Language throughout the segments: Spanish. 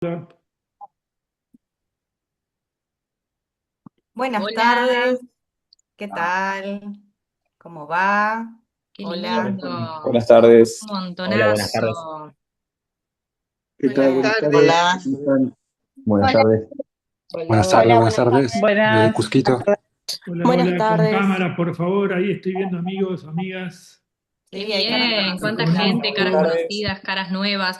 Hola, Buenas Hola, tardes, ¿qué tal? ¿Cómo va? qué Hola, lindo. Buenas tardes. Un Hola, buenas tardes. montonazo. ¿qué tal? buenas Buenas tardes. tardes. ¿Cómo están? Buenas Hola, tardes. hola, Buenas tardes, hola, buenas buenas tardes. tardes. De Buenas. Cusquito. Hola, Buenas hola, con tardes. cámara, por favor. Ahí estoy viendo amigos, amigas. Qué Sí, hay caras bien, cuánta conocidas. gente, caras Buenas Reconozco. tardes. conocidas, caras nuevas.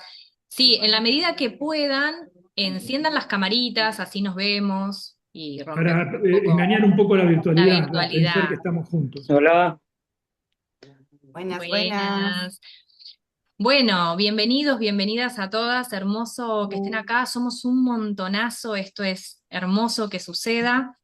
Sí, en la medida que puedan, enciendan las camaritas, así nos vemos y rompemos Para un poco engañar un poco la la virtualidad, para pensar que virtualidad. estamos juntos. Hola. Buenas, buenas. Buenas. Bueno, bienvenidos, bienvenidas a todas. Hermoso que estén acá. Somos un montonazo. Esto es hermoso que suceda.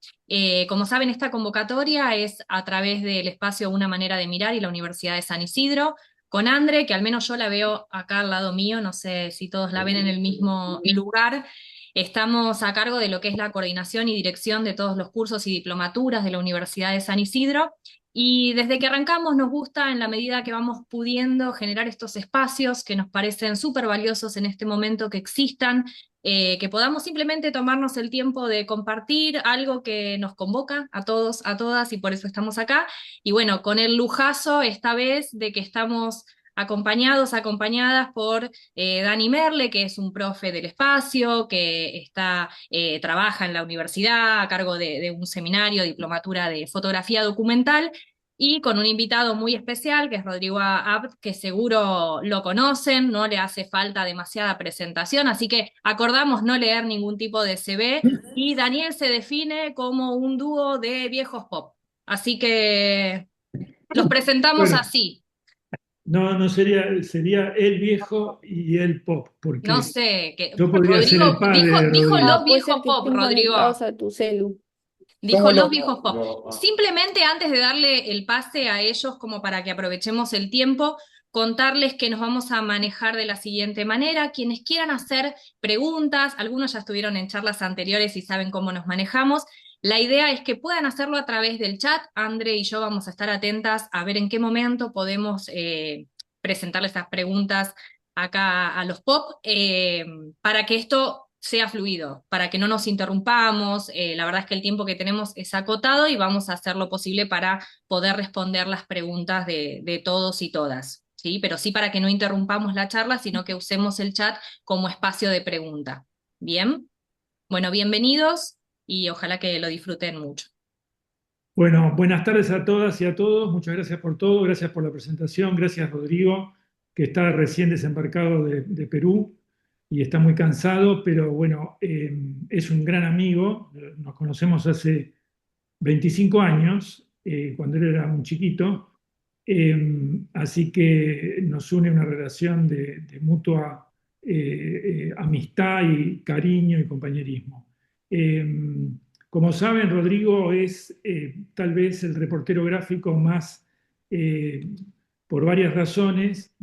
Como saben, esta convocatoria es a través del espacio Una Manera de Mirar y la Universidad de San Isidro, con Andre, que al menos yo la veo acá al lado mío. No sé si todos la ven en el mismo lugar. Estamos a cargo de lo que es la coordinación y dirección de todos los cursos y diplomaturas de la Universidad de San Isidro. Y desde que arrancamos nos gusta, en la medida que vamos pudiendo, generar estos espacios que nos parecen súper valiosos en este momento que existan, que podamos simplemente tomarnos el tiempo de compartir algo que nos convoca a todos, a todas, y por eso estamos acá. Y bueno, con el lujazo esta vez de que estamos acompañados, acompañadas por Dani Merle, que es un profe del espacio, que trabaja en la universidad a cargo de un seminario, diplomatura de fotografía documental, y con un invitado muy especial, que es Rodrigo Abt, que seguro lo conocen, no le hace falta demasiada presentación, así que acordamos no leer ningún tipo de CV, y Daniel se define como un dúo de viejos pop. Así que los presentamos Bueno, así. no sería el viejo y el pop, No porque sé, que yo podría ser el Rodrigo padre dijo, de dijo Rodrigo. los Puede viejos ser que pop, estén Rodrigo. conectados a tu celu. Dijo ¿Cómo los lo? viejos pop. Simplemente antes de darle el pase a ellos, como para que aprovechemos el tiempo, contarles que nos vamos a manejar de la siguiente manera. Quienes quieran hacer preguntas, algunos ya estuvieron en charlas anteriores y saben cómo nos manejamos. La idea es que puedan hacerlo a través del chat. Andre y yo vamos a estar atentas a ver en qué momento podemos presentarles estas preguntas acá a los pop, para que esto sea fluido, para que no nos interrumpamos. La verdad es que el tiempo que tenemos es acotado y vamos a hacer lo posible para poder responder las preguntas de todos y todas, ¿sí? Pero sí para que no interrumpamos la charla, sino que usemos el chat como espacio de pregunta. ¿Bien? Bueno, bienvenidos y ojalá que lo disfruten mucho. Bueno, buenas tardes a todas y a todos. Muchas gracias por todo. Gracias por la presentación. Gracias, Rodrigo, que está recién desembarcado de Perú y está muy cansado, pero bueno, es un gran amigo. Nos conocemos hace 25 años, cuando él era un chiquito. Así que nos une una relación de mutua amistad y cariño y compañerismo. Como saben, Rodrigo es tal vez el reportero gráfico más, eh, por varias razones,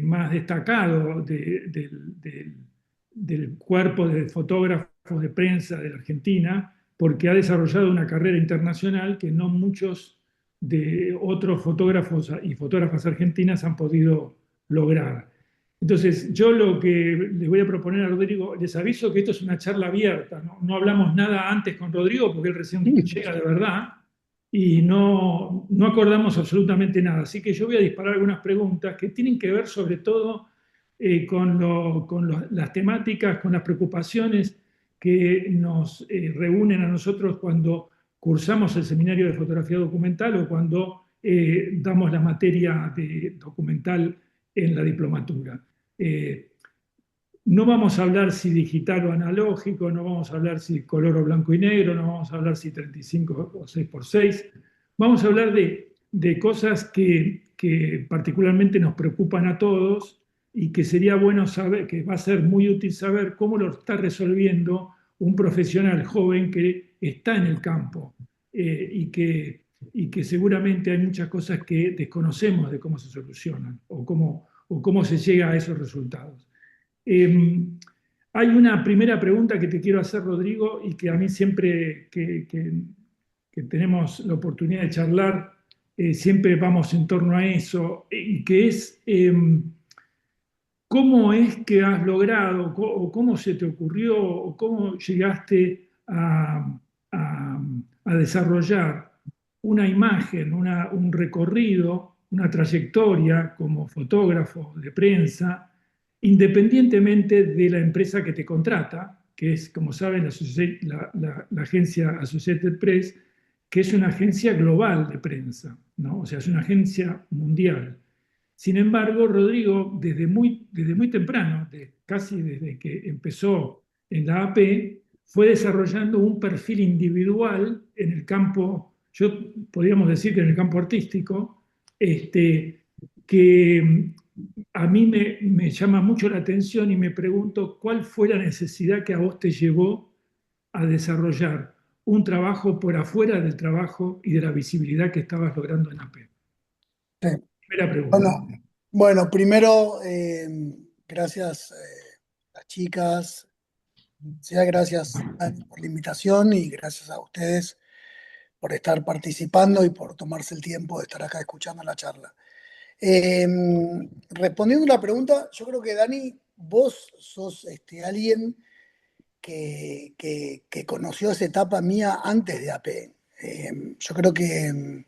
más destacado del cuerpo de fotógrafos de prensa de la Argentina, porque ha desarrollado una carrera internacional que no muchos de otros fotógrafos y fotógrafas argentinas han podido lograr. Entonces, yo lo que les voy a proponer a Rodrigo, les aviso que esto es una charla abierta, no hablamos nada antes con Rodrigo porque él recién llega de verdad y no acordamos absolutamente nada. Así que yo voy a disparar algunas preguntas que tienen que ver sobre todo con las temáticas, con las preocupaciones que nos reúnen a nosotros cuando cursamos el seminario de fotografía documental o cuando damos la materia de documental en la diplomatura. Eh, no vamos a hablar si digital o analógico, no vamos a hablar si color o blanco y negro, no vamos a hablar si 35 o 6x6. Vamos a hablar de cosas que particularmente nos preocupan a todos y que sería bueno saber, que va a ser muy útil saber cómo lo está resolviendo un profesional joven que está en el campo, y que seguramente hay muchas cosas que desconocemos de cómo se solucionan o cómo se llega a esos resultados. Eh, Hay una primera pregunta que te quiero hacer, Rodrigo, y que a mí siempre que tenemos la oportunidad de charlar, siempre vamos en torno a eso, y que es, ¿Cómo es que has logrado, o cómo se te ocurrió, o cómo llegaste a- a desarrollar una imagen, un recorrido, una trayectoria como fotógrafo de prensa, independientemente de la empresa que te contrata, que es, como saben, la agencia Associated Press, que es una agencia global de prensa, ¿no? O sea, es una agencia mundial. Sin embargo, Rodrigo, desde muy temprano, casi desde que empezó en la AP, fue desarrollando un perfil individual en el campo, yo podríamos decir que en el campo artístico, que a mí me llama mucho la atención y me pregunto cuál fue la necesidad que a vos te llevó a desarrollar un trabajo por afuera del trabajo y de la visibilidad que estabas logrando en AP. Sí. Primera pregunta. Bueno, bueno, primero, gracias a las chicas, gracias Dani, por la invitación y gracias a ustedes por estar participando y por tomarse el tiempo de estar acá escuchando la charla. Eh, Respondiendo a la pregunta, yo creo que Dani, vos sos alguien que conoció esa etapa mía antes de AP. Yo creo que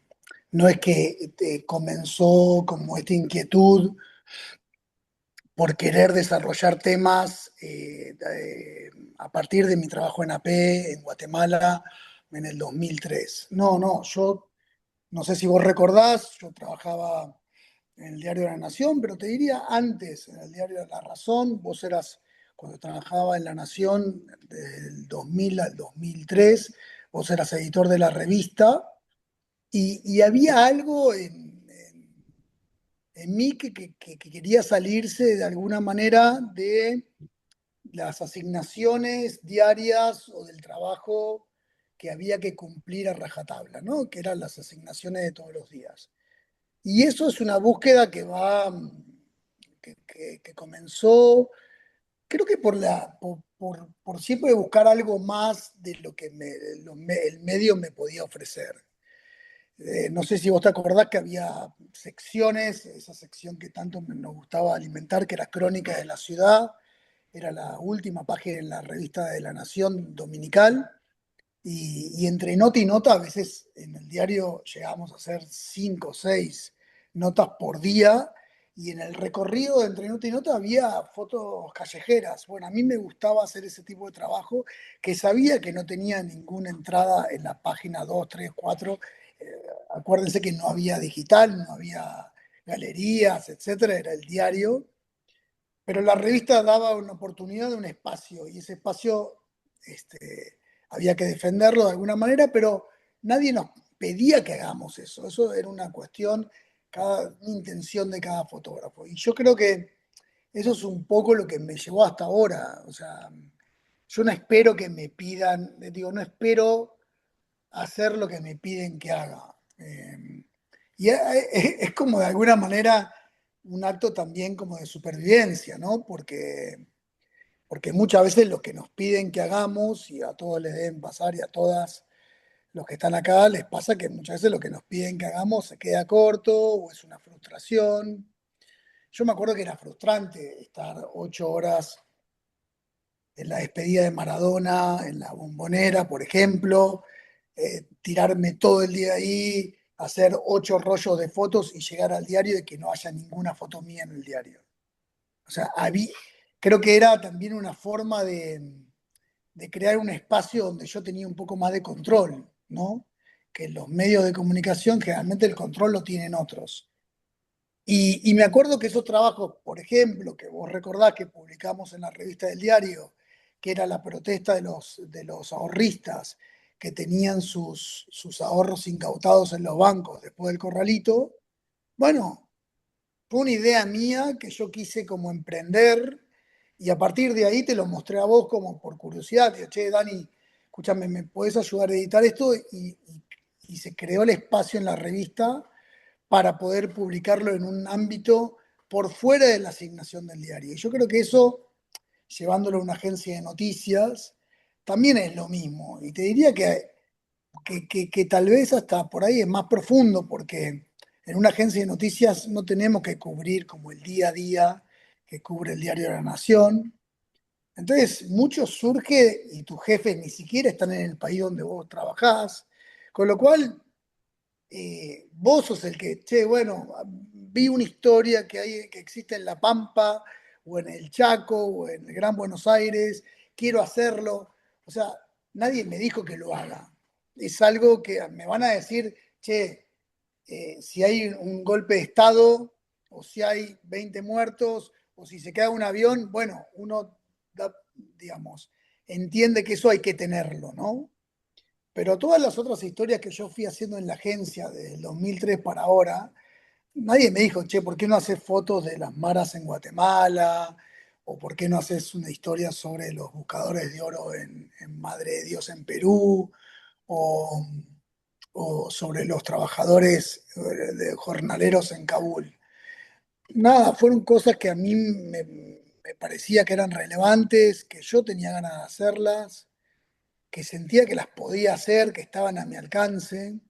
no es que comenzó como esta inquietud por querer desarrollar temas a partir de mi trabajo en AP en Guatemala en el 2003. No, no, yo no sé si vos recordás, yo trabajaba en el Diario de la Nación, pero te diría antes, en el Diario de la Razón, vos eras, cuando trabajaba en La Nación, del 2000 al 2003, vos eras editor de la revista, y había algo en mí que quería salirse de alguna manera de las asignaciones diarias o del trabajo que había que cumplir a rajatabla, ¿no? Que eran las asignaciones de todos los días. Y eso es una búsqueda que comenzó, creo que por siempre buscar algo más de lo que el medio me podía ofrecer. No sé si vos te acordás que había secciones, esa sección que tanto nos gustaba alimentar, que era Crónica de la Ciudad, era la última página en la revista de La Nación dominical, y entre nota y nota, a veces en el diario llegábamos a hacer 5 o 6 notas por día, y en el recorrido de entre nota y nota había fotos callejeras. Bueno, a mí me gustaba hacer ese tipo de trabajo, que sabía que no tenía ninguna entrada en la página 2 3 4. Acuérdense que no había digital, no había galerías, etcétera, era el diario, pero la revista daba una oportunidad de un espacio, y ese espacio había que defenderlo de alguna manera, pero nadie nos pedía que hagamos eso. Eso era una cuestión, una intención de cada fotógrafo. Y yo creo que eso es un poco lo que me llevó hasta ahora. O sea, yo no espero que me pidan, digo, no espero hacer lo que me piden que haga. Y es como de alguna manera un acto también como de supervivencia, ¿no? Porque muchas veces lo que nos piden que hagamos, y a todos les deben pasar, y a todas los que están acá les pasa, que muchas veces lo que nos piden que hagamos se queda corto o es una frustración. Yo me acuerdo que era frustrante estar 8 horas en la despedida de Maradona, en la Bombonera, por ejemplo, tirarme todo el día ahí, hacer 8 rollos de fotos y llegar al diario y que no haya ninguna foto mía en el diario. O sea, creo que era también una forma de crear un espacio donde yo tenía un poco más de control, ¿no? Que en los medios de comunicación generalmente el control lo tienen otros. Y me acuerdo que esos trabajos, por ejemplo, que vos recordás que publicamos en la revista del diario, que era la protesta de los ahorristas que tenían sus ahorros incautados en los bancos después del corralito, bueno, fue una idea mía que yo quise como emprender, y a partir de ahí te lo mostré a vos como por curiosidad. Digo, che, Dani, escúchame, ¿me podés ayudar a editar esto? Y se creó el espacio en la revista para poder publicarlo en un ámbito por fuera de la asignación del diario. Y yo creo que eso, llevándolo a una agencia de noticias, también es lo mismo. Y te diría que tal vez hasta por ahí es más profundo, porque en una agencia de noticias no tenemos que cubrir como el día a día que cubre el diario La Nación. Entonces, mucho surge y tus jefes ni siquiera están en el país donde vos trabajás, con lo cual vos sos el que, che, bueno, vi una historia que existe en La Pampa, o en el Chaco, o en el Gran Buenos Aires, quiero hacerlo. O sea, nadie me dijo que lo haga. Es algo que me van a decir, che, si hay un golpe de Estado, o si hay 20 muertos, o si se cae un avión, bueno, uno, digamos, entiende que eso hay que tenerlo, ¿no? Pero todas las otras historias que yo fui haciendo en la agencia desde el 2003 para ahora, nadie me dijo, che, ¿por qué no haces fotos de las maras en Guatemala? ¿O por qué no haces una historia sobre los buscadores de oro en Madre de Dios en Perú? ¿O, o sobre los trabajadores de jornaleros en Kabul? Nada, fueron cosas que a mí me parecía que eran relevantes, que yo tenía ganas de hacerlas, que sentía que las podía hacer, que estaban a mi alcance.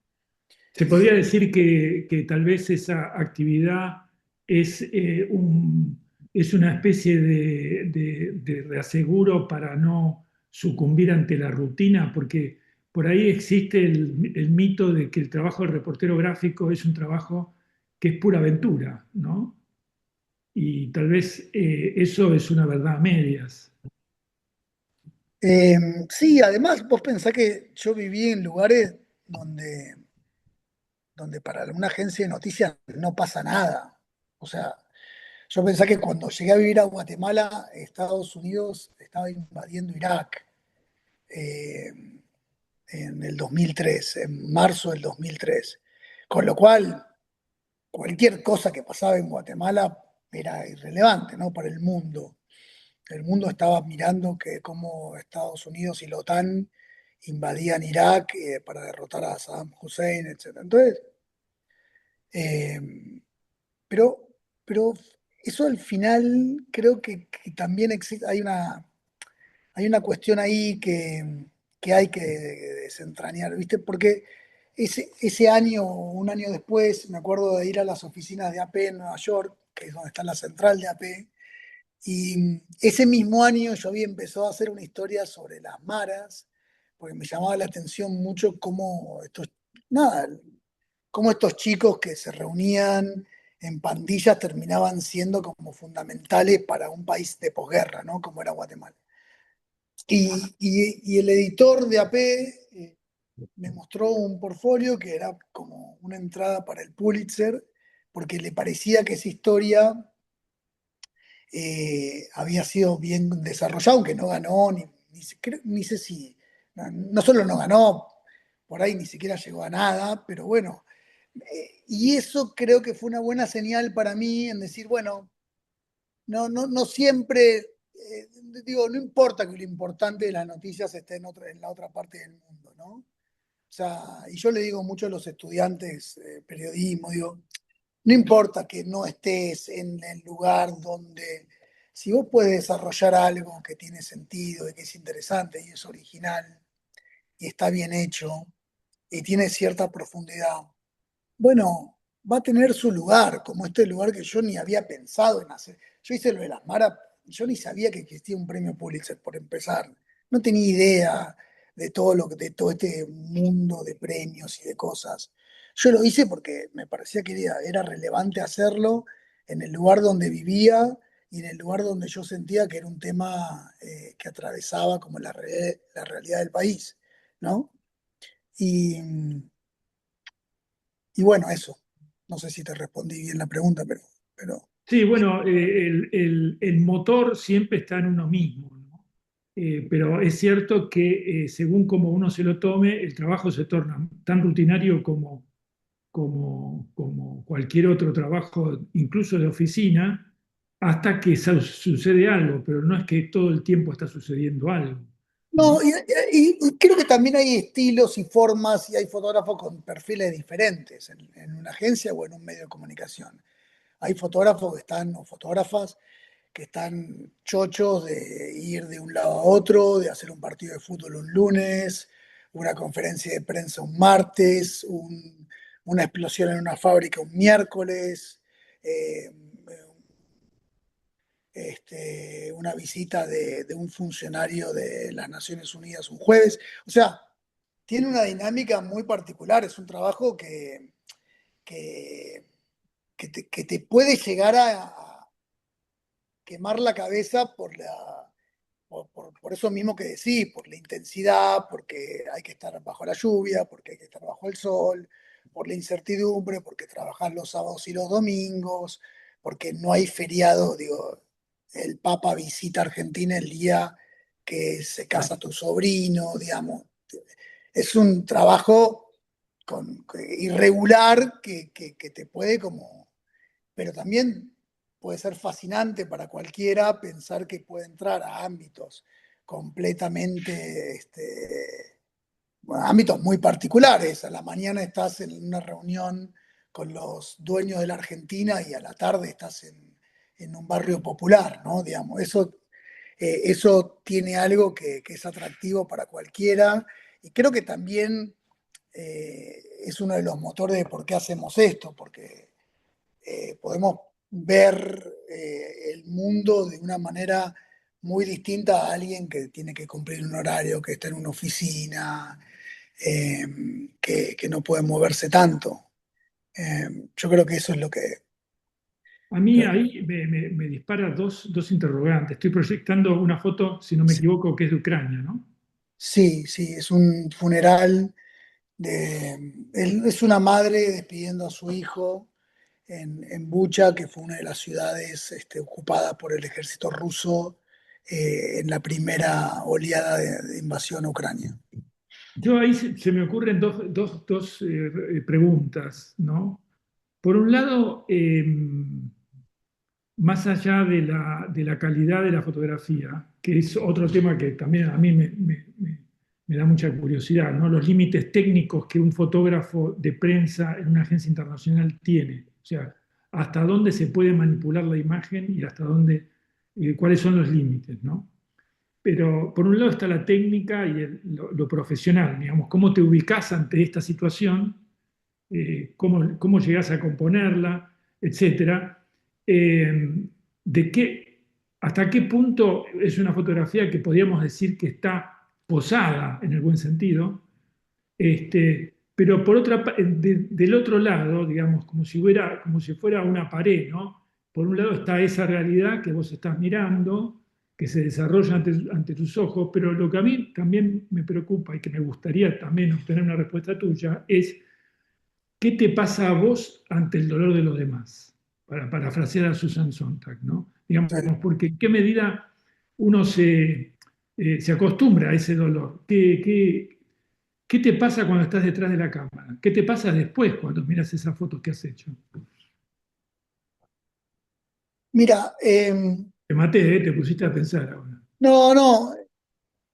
Se podría decir que tal vez esa actividad es, es una especie de reaseguro para no sucumbir ante la rutina, porque por ahí existe el mito de que el trabajo del reportero gráfico es un trabajo que es pura aventura, ¿no? Y tal vez eso es una verdad a medias. Sí, además vos pensás que yo viví en lugares donde para una agencia de noticias no pasa nada. O sea, yo pensé que cuando llegué a vivir a Guatemala, Estados Unidos estaba invadiendo Irak eh, en el 2003, en marzo del 2003. Con lo cual, cualquier cosa que pasaba en Guatemala era irrelevante, ¿no? Para el mundo. El mundo estaba mirando que cómo Estados Unidos y la OTAN invadían Irak para derrotar a Saddam Hussein, etc. Entonces, eh, pero, pero eso al final creo que también existe, hay una cuestión ahí que hay que desentrañar, ¿viste? Porque ese año, un año después, me acuerdo de ir a las oficinas de AP en Nueva York, que es donde está la central de AP, y ese mismo año yo había empezado a hacer una historia sobre las maras, porque me llamaba la atención mucho nada, cómo estos chicos que se reunían en pandillas terminaban siendo como fundamentales para un país de posguerra, ¿no? Como era Guatemala. Y el editor de AP me mostró un portfolio que era como una entrada para el Pulitzer, porque le parecía que esa historia había sido bien desarrollada, aunque no ganó, ni sé si, no solo no ganó, por ahí ni siquiera llegó a nada, pero bueno, y eso creo que fue una buena señal para mí en decir, bueno, no siempre, digo, no importa que lo importante de las noticias esté en la otra parte del mundo, ¿no? O sea, y yo le digo mucho a los estudiantes periodismo, digo, no importa que no estés en el lugar donde, si vos puedes desarrollar algo que tiene sentido y que es interesante y es original y está bien hecho y tiene cierta profundidad, bueno, va a tener su lugar, como este lugar que yo ni había pensado en hacer. Yo hice lo de las maras, yo ni sabía que existía un premio Pulitzer, por empezar. No tenía idea de todo este mundo de premios y de cosas. Yo lo hice porque me parecía que era relevante hacerlo en el lugar donde vivía y en el lugar donde yo sentía que era un tema que atravesaba como la realidad del país, ¿no? Y, y bueno, eso. No sé si te respondí bien la pregunta, pero Sí, bueno, el motor siempre está en uno mismo, ¿no? Pero es cierto que según como uno se lo tome, el trabajo se torna tan rutinario como cualquier otro trabajo, incluso de oficina, hasta que sucede algo, pero no es que todo el tiempo está sucediendo algo, no, ¿no? y creo que también hay estilos y formas y hay fotógrafos con perfiles diferentes en una agencia o en un medio de comunicación. Hay fotógrafos que están, o fotógrafas que están chochos de ir de un lado a otro, de hacer un partido de fútbol un lunes, una conferencia de prensa un martes, una explosión en una fábrica un miércoles, eh, una visita de un funcionario de las Naciones Unidas un jueves. O sea, tiene una dinámica muy particular, es un trabajo que, que te puede llegar a quemar la cabeza por eso mismo que decís, por la intensidad, porque hay que estar bajo la lluvia, porque hay que estar bajo el sol, por la incertidumbre, porque trabajas los sábados y los domingos, porque no hay feriado, digo, el Papa visita Argentina el día que se casa tu sobrino, digamos. Es un trabajo irregular que te puede como, pero también puede ser fascinante para cualquiera pensar que puede entrar a ámbitos completamente, bueno, ámbitos muy particulares. A la mañana estás en una reunión con los dueños de la Argentina y a la tarde estás en un barrio popular, ¿no? Digamos, eso tiene algo que es atractivo para cualquiera y creo que también es uno de los motores de por qué hacemos esto, porque podemos ver el mundo de una manera muy distinta a alguien que tiene que cumplir un horario, que está en una oficina, eh, que no puede moverse tanto. Yo creo que eso es lo que... A mí ahí me dispara dos interrogantes. Estoy proyectando una foto, si no me equivoco, que es de Ucrania, ¿no? Sí, sí, es un funeral es una madre despidiendo a su hijo en Bucha, que fue una de las ciudades ocupada por el ejército ruso en la primera oleada de invasión a Ucrania. Yo ahí se me ocurren dos preguntas, ¿no? Por un lado, más allá de la calidad de la fotografía, que es otro tema que también a mí me da mucha curiosidad, ¿no? Los límites técnicos que un fotógrafo de prensa en una agencia internacional tiene. O sea, hasta dónde se puede manipular la imagen y hasta dónde, cuáles son los límites, ¿no? Pero por un lado está la técnica y lo profesional, digamos, cómo te ubicas ante esta situación, cómo llegás a componerla, etcétera. De qué, hasta qué punto es una fotografía que podríamos decir que está posada en el buen sentido, pero por del otro lado, digamos, como si fuera una pared, ¿no? Por un lado está esa realidad que vos estás mirando, que se desarrolla ante tus ojos, pero lo que a mí también me preocupa y que me gustaría también obtener una respuesta tuya es ¿qué te pasa a vos ante el dolor de los demás? Para parafrasear a Susan Sontag, ¿no? Digamos, porque en qué medida uno se acostumbra a ese dolor. ¿Qué te pasa cuando estás detrás de la cámara? ¿Qué te pasa después cuando miras esas fotos que has hecho? Mira, Te maté, ¿eh? Te pusiste a pensar ahora.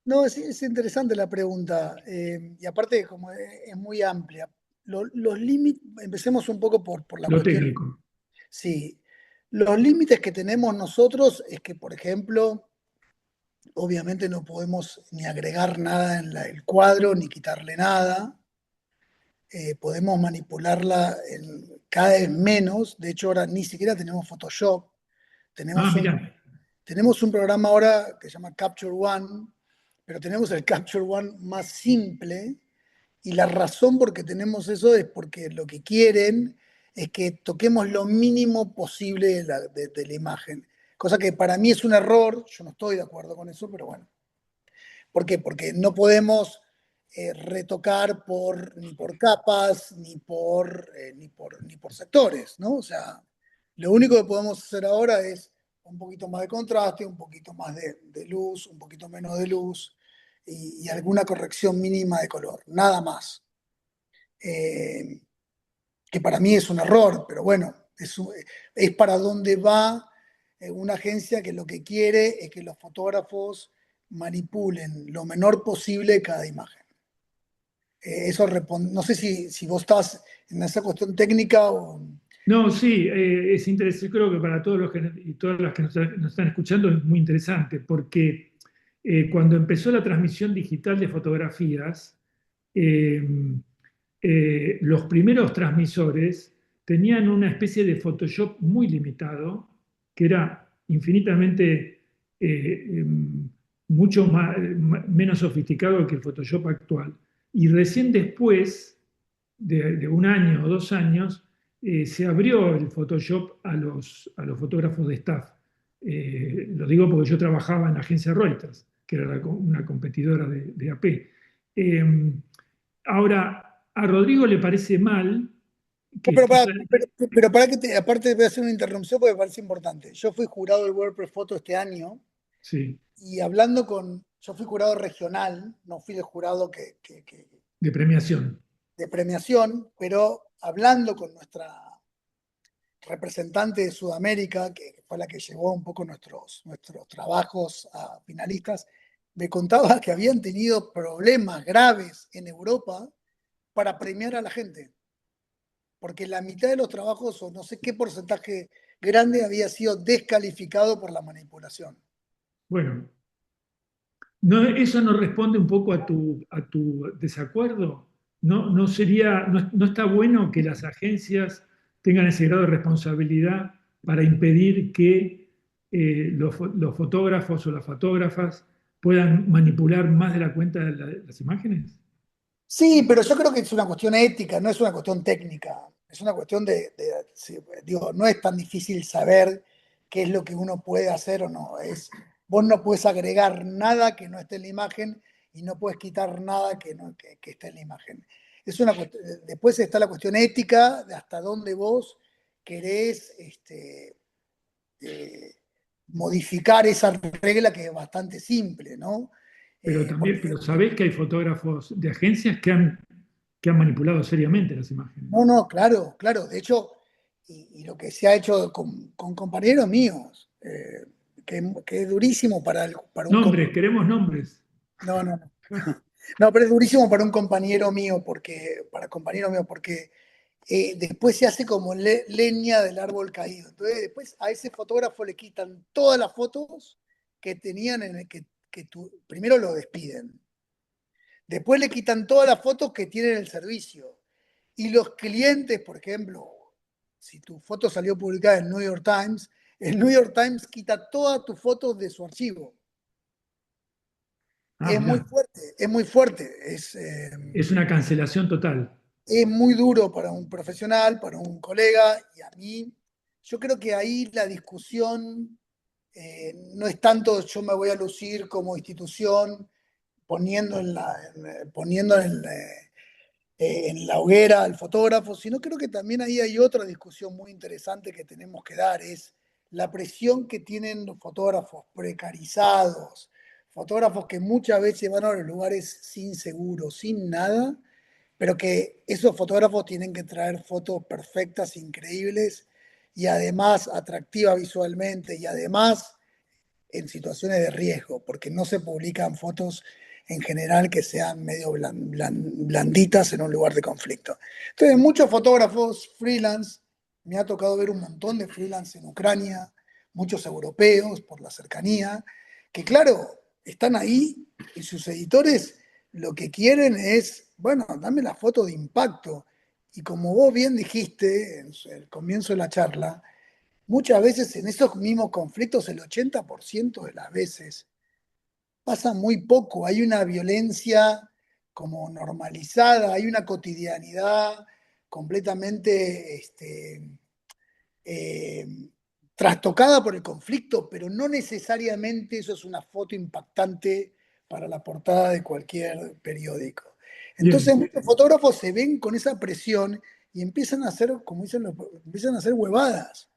no, es interesante la pregunta y aparte como es muy amplia. Los límites, empecemos un poco por la Lo cuestión. técnico. Sí, los límites que tenemos nosotros es que, por ejemplo, obviamente no podemos ni agregar nada en el cuadro, ni quitarle nada. Podemos manipularla cada vez menos. De hecho, ahora ni siquiera tenemos Photoshop. Ah, Tenemos mirá. tenemos un programa ahora que se llama Capture One, pero tenemos el Capture One más simple. Y la razón por qué tenemos eso es porque lo que quieren es que toquemos lo mínimo posible de la imagen. Cosa que para mí es un error, yo no estoy de acuerdo con eso, pero bueno. ¿Por qué? Porque no podemos retocar ni por capas, ni por sectores, ¿no? O sea, lo único que podemos hacer ahora es un poquito más de contraste, un poquito más de luz, un poquito menos de luz y alguna corrección mínima de color, nada más. Que para mí es un error, pero bueno, es para donde va una agencia que lo que quiere es que los fotógrafos manipulen lo menor posible cada imagen. Eso no sé si vos estás en esa cuestión técnica o... No, sí, es interesante. Yo creo que para todos los y todas las que nos están escuchando es muy interesante, porque cuando empezó la transmisión digital de fotografías, eh, los primeros transmisores tenían una especie de Photoshop muy limitado, que era infinitamente mucho menos sofisticado que el Photoshop actual. Y recién después de un año o 2 años, se abrió el Photoshop a los fotógrafos de staff. Lo digo porque yo trabajaba en la agencia Reuters, que era una competidora de AP. Ahora, a Rodrigo le parece mal que Pero para que aparte voy a hacer una interrupción porque me parece importante. Yo fui jurado del WordPress Photo este año sí, y yo fui jurado regional, no fui el jurado de premiación. de premiación, pero hablando con nuestra representante de Sudamérica, que fue la que llevó un poco nuestros trabajos a finalistas, me contaba que habían tenido problemas graves en Europa para premiar a la gente. Porque la mitad de los trabajos, o no sé qué porcentaje grande, había sido descalificado por la manipulación. Bueno, ¿eso no responde un poco a tu desacuerdo? ¿No está bueno que las agencias tengan ese grado de responsabilidad para impedir que los fotógrafos o las fotógrafas puedan manipular más de la cuenta de las imágenes? Sí, pero yo creo que es una cuestión ética, no es una cuestión técnica. Es una cuestión sí, digo, no es tan difícil saber qué es lo que uno puede hacer o no. Vos no puedes agregar nada que no esté en la imagen y no puedes quitar nada que esté en la imagen. Después está la cuestión ética de hasta dónde vos querés modificar esa regla que es bastante simple, ¿no? Pero sabés que hay fotógrafos de agencias que han manipulado seriamente las imágenes. No, claro, claro. De hecho, y lo que se ha hecho con compañeros míos, que es durísimo para un Nombres, queremos nombres. No, no, no. No, pero es durísimo para un compañero mío, porque después se hace como leña del árbol caído. Entonces, después a ese fotógrafo le quitan todas las fotos que tenían en el primero lo despiden. Después le quitan todas las fotos que tiene en el servicio. Y los clientes, por ejemplo, si tu foto salió publicada en el New York Times, el New York Times quita todas tus fotos de su archivo. Es muy fuerte, es muy fuerte. Es una cancelación total. Es muy duro para un profesional, para un colega, y a mí, yo creo que ahí la discusión no es tanto yo me voy a lucir como institución poniendo en la hoguera al fotógrafo, sino creo que también ahí hay otra discusión muy interesante que tenemos que dar, es la presión que tienen los fotógrafos precarizados, fotógrafos que muchas veces van a los lugares sin seguro, sin nada, pero que esos fotógrafos tienen que traer fotos perfectas, increíbles y además atractivas visualmente y además en situaciones de riesgo, porque no se publican fotos en general que sean medio blanditas en un lugar de conflicto. Entonces, muchos fotógrafos freelance, me ha tocado ver un montón de freelance en Ucrania, muchos europeos por la cercanía, que claro, están ahí y sus editores lo que quieren es, bueno, dame la foto de impacto. Y como vos bien dijiste en el comienzo de la charla, muchas veces en esos mismos conflictos, el 80% de las veces, pasa muy poco. Hay una violencia como normalizada, hay una cotidianidad completamente eh, trastocada por el conflicto, pero no necesariamente eso es una foto impactante para la portada de cualquier periódico. Entonces Bien. muchos fotógrafos se ven con esa presión y empiezan a hacer, como dicen, empiezan a hacer huevadas.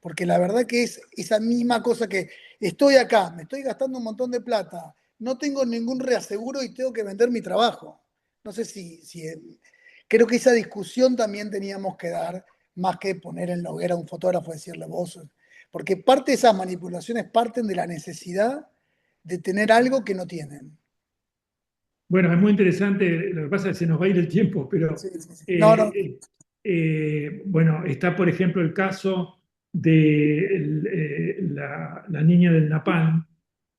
Porque la verdad que es esa misma cosa que estoy acá, me estoy gastando un montón de plata, no tengo ningún reaseguro y tengo que vender mi trabajo. No sé creo que esa discusión también teníamos que dar, más que poner en la hoguera a un fotógrafo y decirle vos, porque parte de esas manipulaciones parten de la necesidad de tener algo que no tienen. Bueno, es muy interesante, lo que pasa es que se nos va a ir el tiempo, pero Sí, sí, sí. No. bueno, está por ejemplo el caso de la niña del Napalm,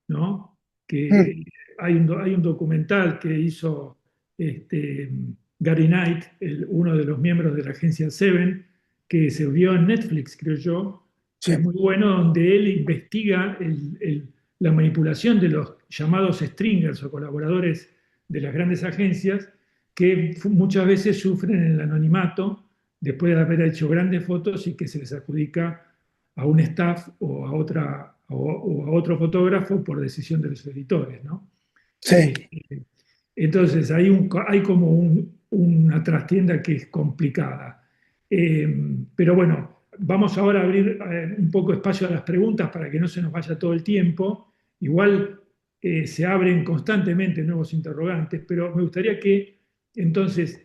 ¿no? Que hay un documental que hizo Gary Knight, uno de los miembros de la agencia Seven, que se vio en Netflix, creo yo, que es muy bueno, donde él investiga la manipulación de los llamados stringers o colaboradores de las grandes agencias, que muchas veces sufren el anonimato después de haber hecho grandes fotos y que se les adjudica a un staff o a otro fotógrafo por decisión de los editores, ¿no? Sí. Entonces hay como una trastienda que es complicada. Pero bueno, vamos ahora a abrir un poco espacio a las preguntas para que no se nos vaya todo el tiempo. Igual se abren constantemente nuevos interrogantes, pero me gustaría que entonces,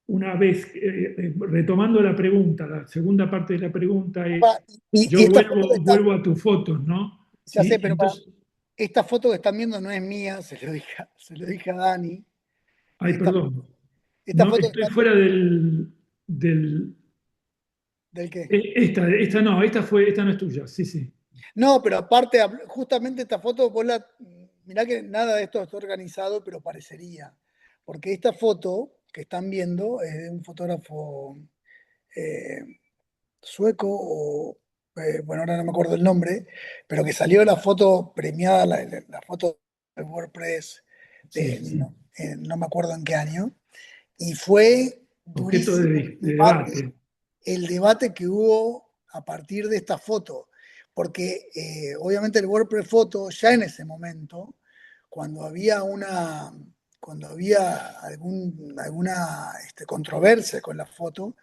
una vez retomando la pregunta, la segunda parte de la pregunta es, yo esta foto vuelvo a tus fotos, ¿no? ya sé, pero Entonces, esta foto que están viendo no es mía, se lo dije a Dani. ay, Esta, perdón. esta No, foto que estoy están fuera viendo, del ¿del qué? esta no, esta no es tuya, sí, sí. No, pero aparte, justamente esta foto, mirá que nada de esto está organizado, pero parecería. Porque esta foto que están viendo es de un fotógrafo eh, sueco, bueno, ahora no me acuerdo el nombre, pero que salió la foto premiada, la foto del WordPress, Sí. no me acuerdo en qué año, y fue Objeto durísimo de debate. el debate que hubo a partir de esta foto, porque obviamente el WordPress Photo ya en ese momento, cuando había alguna controversia con la foto,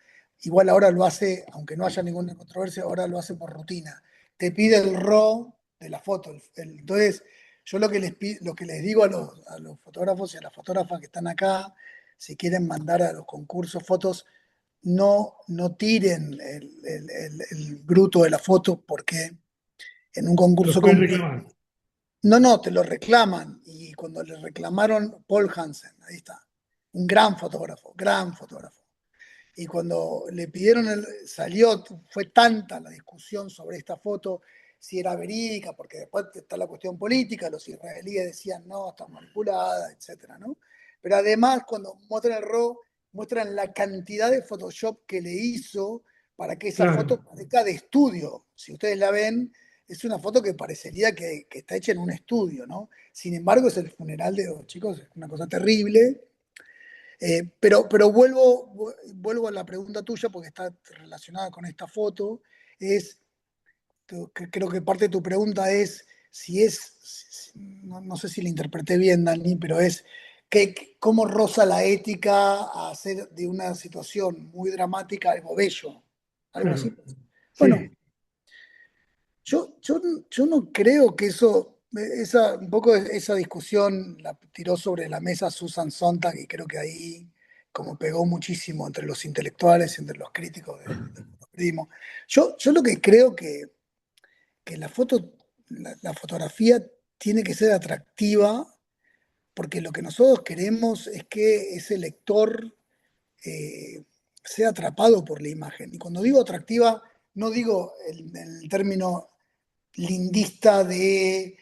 igual ahora lo hace, aunque no haya ninguna controversia, ahora lo hace por rutina. Te pide el RAW de la foto. Entonces, yo lo que les digo a los fotógrafos y a las fotógrafas que están acá, si quieren mandar a los concursos fotos, no tiren el bruto de la foto, porque en un Lo concurso pueden como reclamar. no, te lo reclaman. Y cuando le reclamaron Paul Hansen, ahí está, un gran fotógrafo, gran fotógrafo. Y cuando le pidieron, fue tanta la discusión sobre esta foto, si era verídica, porque después está la cuestión política, los israelíes decían no, está manipulada, etcétera, ¿no? Pero además, cuando muestran el RAW, muestran la cantidad de Photoshop que le hizo para que esa Claro. foto parezca de estudio. Si ustedes la ven, es una foto que parecería que está hecha en un estudio, ¿no? Sin embargo, es el funeral de los chicos, es una cosa terrible. Pero vuelvo a la pregunta tuya, porque está relacionada con esta foto. Creo que parte de tu pregunta es no sé si la interpreté bien, Dani, pero es cómo roza la ética a hacer de una situación muy dramática algo bello, algo Claro. así. Sí. Bueno, yo no creo que un poco esa discusión la tiró sobre la mesa Susan Sontag, y creo que ahí, como pegó muchísimo entre los intelectuales, entre los críticos del periodismo. Yo lo que creo que la fotografía tiene que ser atractiva, porque lo que nosotros queremos es que ese lector eh, sea atrapado por la imagen. Y cuando digo atractiva, no digo el término lindista del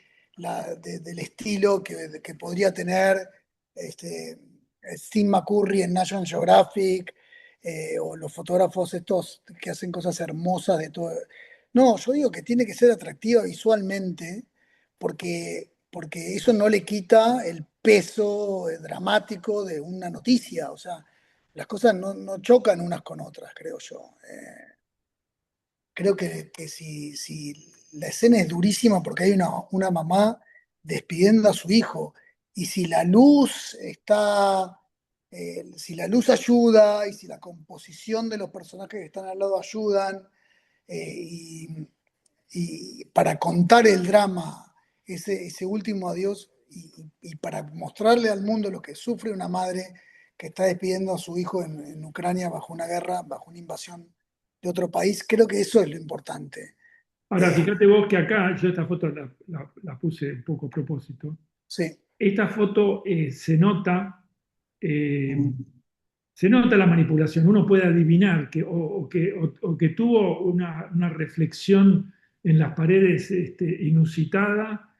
estilo que podría tener Steve McCurry en National Geographic, o los fotógrafos estos que hacen cosas hermosas de todo. No, yo digo que tiene que ser atractiva visualmente, porque eso no le quita el peso dramático de una noticia. O sea, las cosas no chocan unas con otras, creo yo. Creo que si la escena es durísima porque hay una mamá despidiendo a su hijo, y si la luz si la luz ayuda, y si la composición de los personajes que están al lado ayudan, y para contar el drama, ese último adiós, y para mostrarle al mundo lo que sufre una madre que está despidiendo a su hijo en Ucrania bajo una guerra, bajo una invasión de otro país, creo que eso es lo importante. Ahora, fíjate vos que acá, yo esta foto la puse un poco a propósito. Sí. Esta foto se nota la manipulación. Uno puede adivinar que tuvo una reflexión en las paredes inusitada.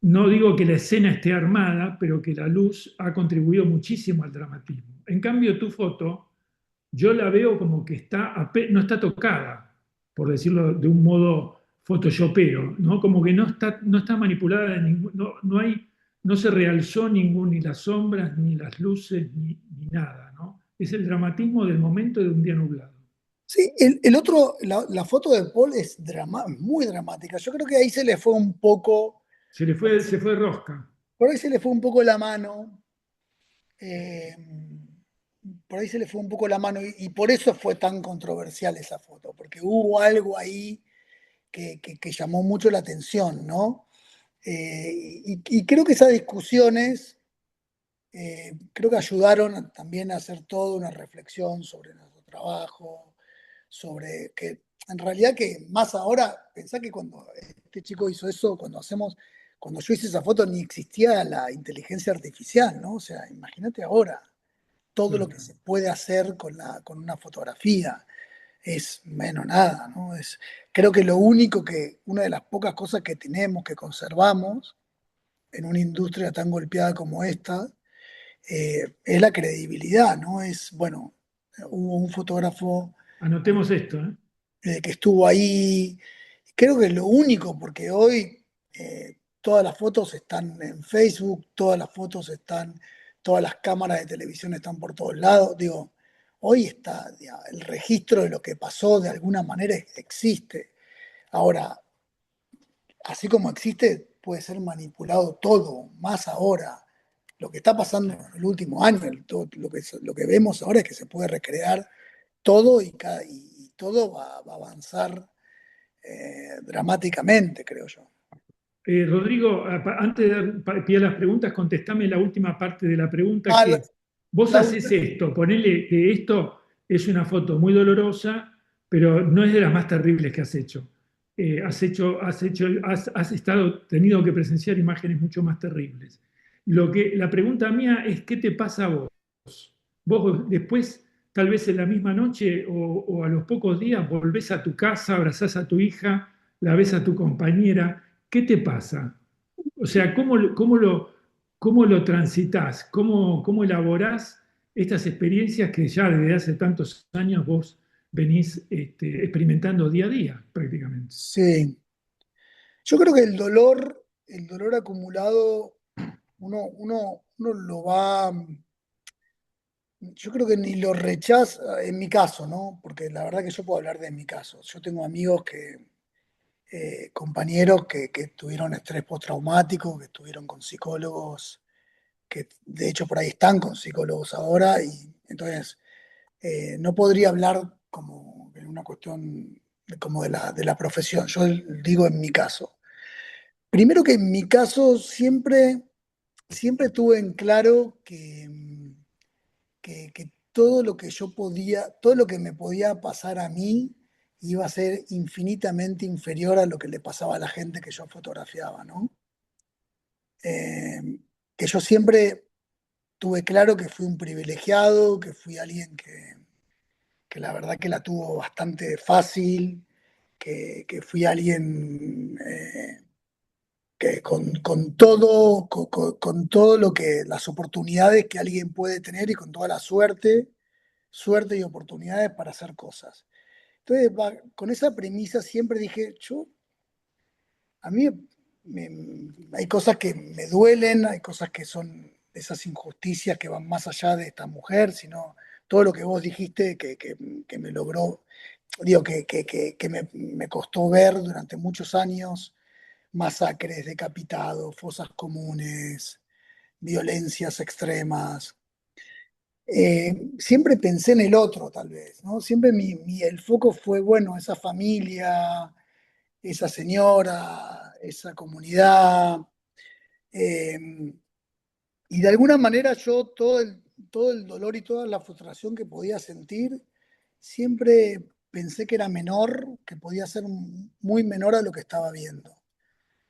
No digo que la escena esté armada, pero que la luz ha contribuido muchísimo al dramatismo. En cambio, tu foto, yo la veo como que no está tocada. por decirlo de un modo photoshopero, ¿no? Como que no está manipulada de no se realzó ni las sombras, ni las luces, ni nada, ¿no? Es el dramatismo del momento de un día nublado. Sí, el otro, la foto de Paul es muy dramática. Yo creo que ahí se le fue un poco, Se fue rosca. por ahí se le fue un poco la mano. eh, por ahí se le fue un poco la mano y por eso fue tan controversial esa foto, porque hubo algo ahí que llamó mucho la atención, ¿no? Y creo que esas discusiones creo que ayudaron también a hacer toda una reflexión sobre nuestro trabajo, sobre que en realidad que más ahora, pensá que cuando este chico hizo eso, cuando yo hice esa foto ni existía la inteligencia artificial, ¿no? O sea, imagínate ahora todo lo que se puede hacer con una fotografía. Es menos nada, ¿no? Creo que una de las pocas cosas que tenemos, que conservamos en una industria tan golpeada como esta, es la credibilidad, ¿no? Bueno, hubo un fotógrafo Anotemos esto, ¿eh? que estuvo ahí. Creo que es lo único, porque hoy todas las fotos están en Facebook, todas las cámaras de televisión están por todos lados. Digo, hoy está, ya, el registro de lo que pasó de alguna manera existe. Ahora, así como existe, puede ser manipulado todo, más ahora. Lo que está pasando en el último año, lo que vemos ahora es que se puede recrear todo y todo va a avanzar dramáticamente, creo yo. Rodrigo, antes de dar pie a las preguntas, contestame la última parte de la pregunta, Ah, que es, vos la haces última- esto, ponele que esto es una foto muy dolorosa, pero no es de las más terribles que has hecho. Has tenido que presenciar imágenes mucho más terribles. La pregunta mía es, ¿qué te pasa a vos? Vos después, tal vez en la misma noche o a los pocos días, volvés a tu casa, abrazás a tu hija, la ves a tu compañera. ¿Qué te pasa? O sea, ¿cómo lo transitas? ¿Cómo elaborás estas experiencias que ya desde hace tantos años vos venís experimentando día a día, prácticamente? Sí, yo creo que el dolor acumulado, uno lo va, yo creo que ni lo rechaza, en mi caso, ¿no? Porque la verdad que yo puedo hablar de mi caso. Yo tengo amigos compañeros que tuvieron estrés postraumático, que estuvieron con psicólogos, que de hecho por ahí están con psicólogos ahora, y entonces no podría hablar como en una cuestión como de la profesión. Yo digo en mi caso. Primero que en mi caso siempre tuve en claro que todo lo que yo podía, todo lo que me podía pasar a mí iba a ser infinitamente inferior a lo que le pasaba a la gente que yo fotografiaba, ¿no? Eh, que yo siempre tuve claro que fui un privilegiado, que fui alguien que la verdad que la tuvo bastante fácil, que fui alguien que con todo las oportunidades que alguien puede tener y con toda la suerte y oportunidades para hacer cosas. Entonces, con esa premisa siempre dije, a mí hay cosas que me duelen, hay cosas que son esas injusticias que van más allá de esta mujer, sino todo lo que vos dijiste que me logró, digo, que me costó ver durante muchos años, masacres, decapitados, fosas comunes, violencias extremas. Siempre pensé en el otro, tal vez, ¿no? Siempre el foco fue, bueno, esa familia, esa señora, esa comunidad. eh, y de alguna manera yo todo el dolor y toda la frustración que podía sentir, siempre pensé que era menor, que podía ser muy menor a lo que estaba viendo.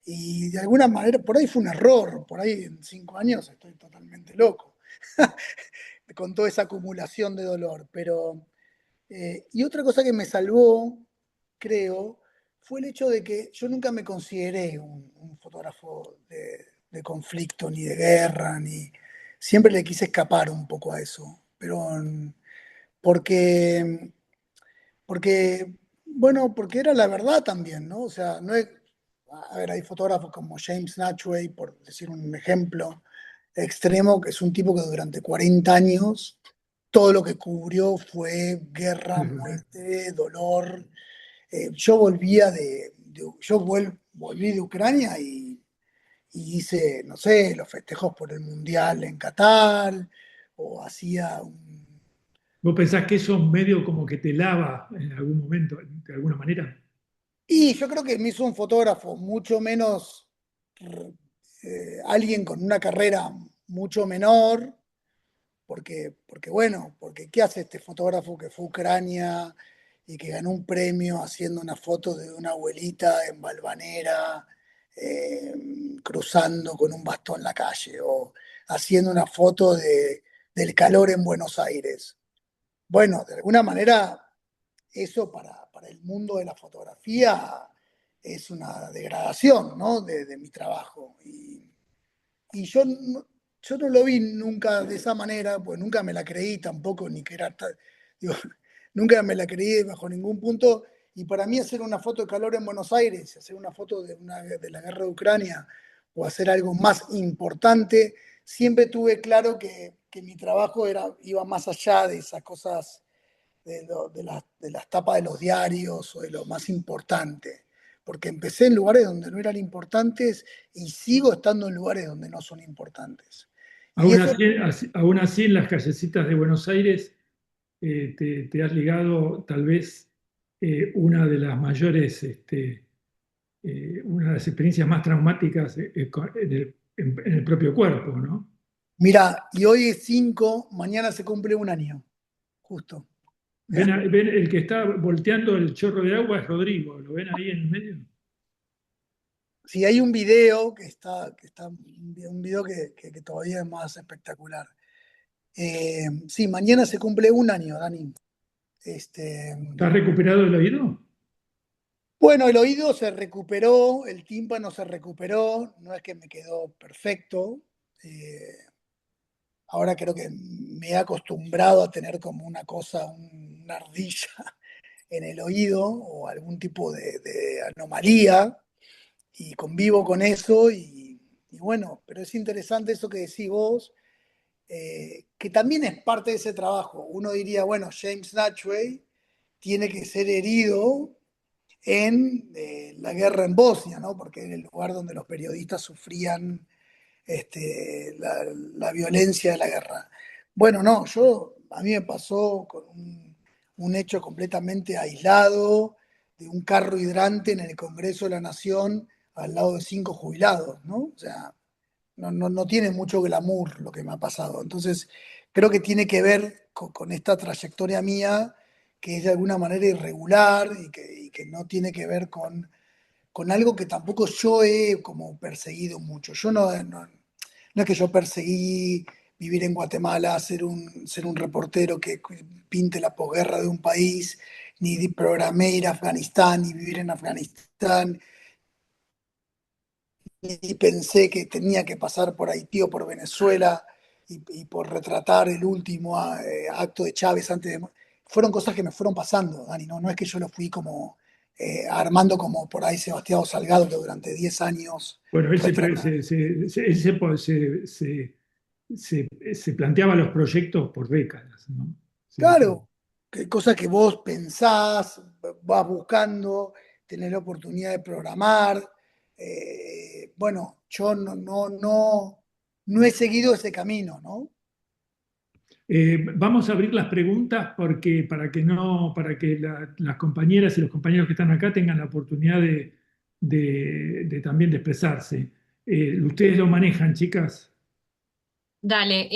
Y de alguna manera, por ahí fue un error, por ahí en 5 años estoy totalmente loco, con toda esa acumulación de dolor. Y otra cosa que me salvó, creo, fue el hecho de que yo nunca me consideré un fotógrafo de conflicto, ni de guerra, siempre le quise escapar un poco a eso, pero porque Bueno, porque era la verdad también, ¿no? O sea, no es, a ver, hay fotógrafos como James Natchway, por decir un ejemplo extremo, que es un tipo que durante 40 años todo lo que cubrió fue guerra, muerte, dolor. Yo volvía volví de Ucrania y hice, no sé, los festejos por el Mundial en Qatar, o hacía un... ¿Vos pensás que eso medio como que te lava en algún momento, de alguna manera? Y yo creo que me hizo un fotógrafo mucho menos, alguien con una carrera mucho menor, porque bueno, porque ¿qué hace este fotógrafo que fue a Ucrania y que ganó un premio haciendo una foto de una abuelita en Valvanera, cruzando con un bastón la calle, o haciendo una foto del calor en Buenos Aires? Bueno, de alguna manera eso para el mundo de la fotografía es una degradación, ¿no? de mi trabajo. Y yo no lo vi nunca de esa manera, pues nunca me la creí tampoco, ni que era digo, nunca me la creí bajo ningún punto. Y para mí hacer una foto de calor en Buenos Aires, hacer una foto de la guerra de Ucrania, o hacer algo más importante, siempre tuve claro que mi trabajo iba más allá de esas cosas, de las tapas de los diarios o de lo más importante. Porque empecé en lugares donde no eran importantes y sigo estando en lugares donde no son importantes. Y Aún eso, así, aún así en las callecitas de Buenos Aires te has ligado tal vez una de las mayores, una de las experiencias más traumáticas en el propio cuerpo, ¿no? mira, y hoy es 5, mañana se cumple un año, justo. Ven, Mirá. ven, el que está volteando el chorro de agua es Rodrigo, ¿lo ven ahí en el medio? Sí, hay un video un video que todavía es más espectacular. Sí, mañana se cumple un año, Dani. Este, ¿Está recuperado el oído? bueno, el oído se recuperó, el tímpano se recuperó, no es que me quedó perfecto. eh, Ahora creo que me he acostumbrado a tener como una cosa, una ardilla en el oído o algún tipo de anomalía, y convivo con eso y bueno, pero es interesante eso que decís vos, que también es parte de ese trabajo. Uno diría, bueno, James Natchway tiene que ser herido en la guerra en Bosnia, ¿no? Porque era el lugar donde los periodistas sufrían la violencia de la guerra. Bueno, no, a mí me pasó con un hecho completamente aislado, de un carro hidrante en el Congreso de la Nación al lado de 5 jubilados, ¿no? O sea, no tiene mucho glamour lo que me ha pasado. Entonces, creo que tiene que ver con esta trayectoria mía, que es de alguna manera irregular y que no tiene que ver con algo que tampoco yo he como perseguido mucho. Yo no es que yo perseguí vivir en Guatemala, ser un reportero que pinte la posguerra de un país, ni programé ir a Afganistán, ni vivir en Afganistán, ni pensé que tenía que pasar por Haití o por Venezuela y por retratar el último acto de Chávez antes de... Fueron cosas que me fueron pasando, Dani, no es que yo lo fui como armando como por ahí Sebastián Salgado, que durante 10 años Bueno, él retrata. se planteaba los proyectos por décadas, ¿no? Claro, que cosas que vos pensás, vas buscando, tenés la oportunidad de programar. Bueno, yo no he seguido ese camino, ¿no? Vamos a abrir las preguntas porque para que no, para que las compañeras y los compañeros que están acá tengan la oportunidad de también de expresarse. ¿Ustedes lo manejan, chicas? Dale,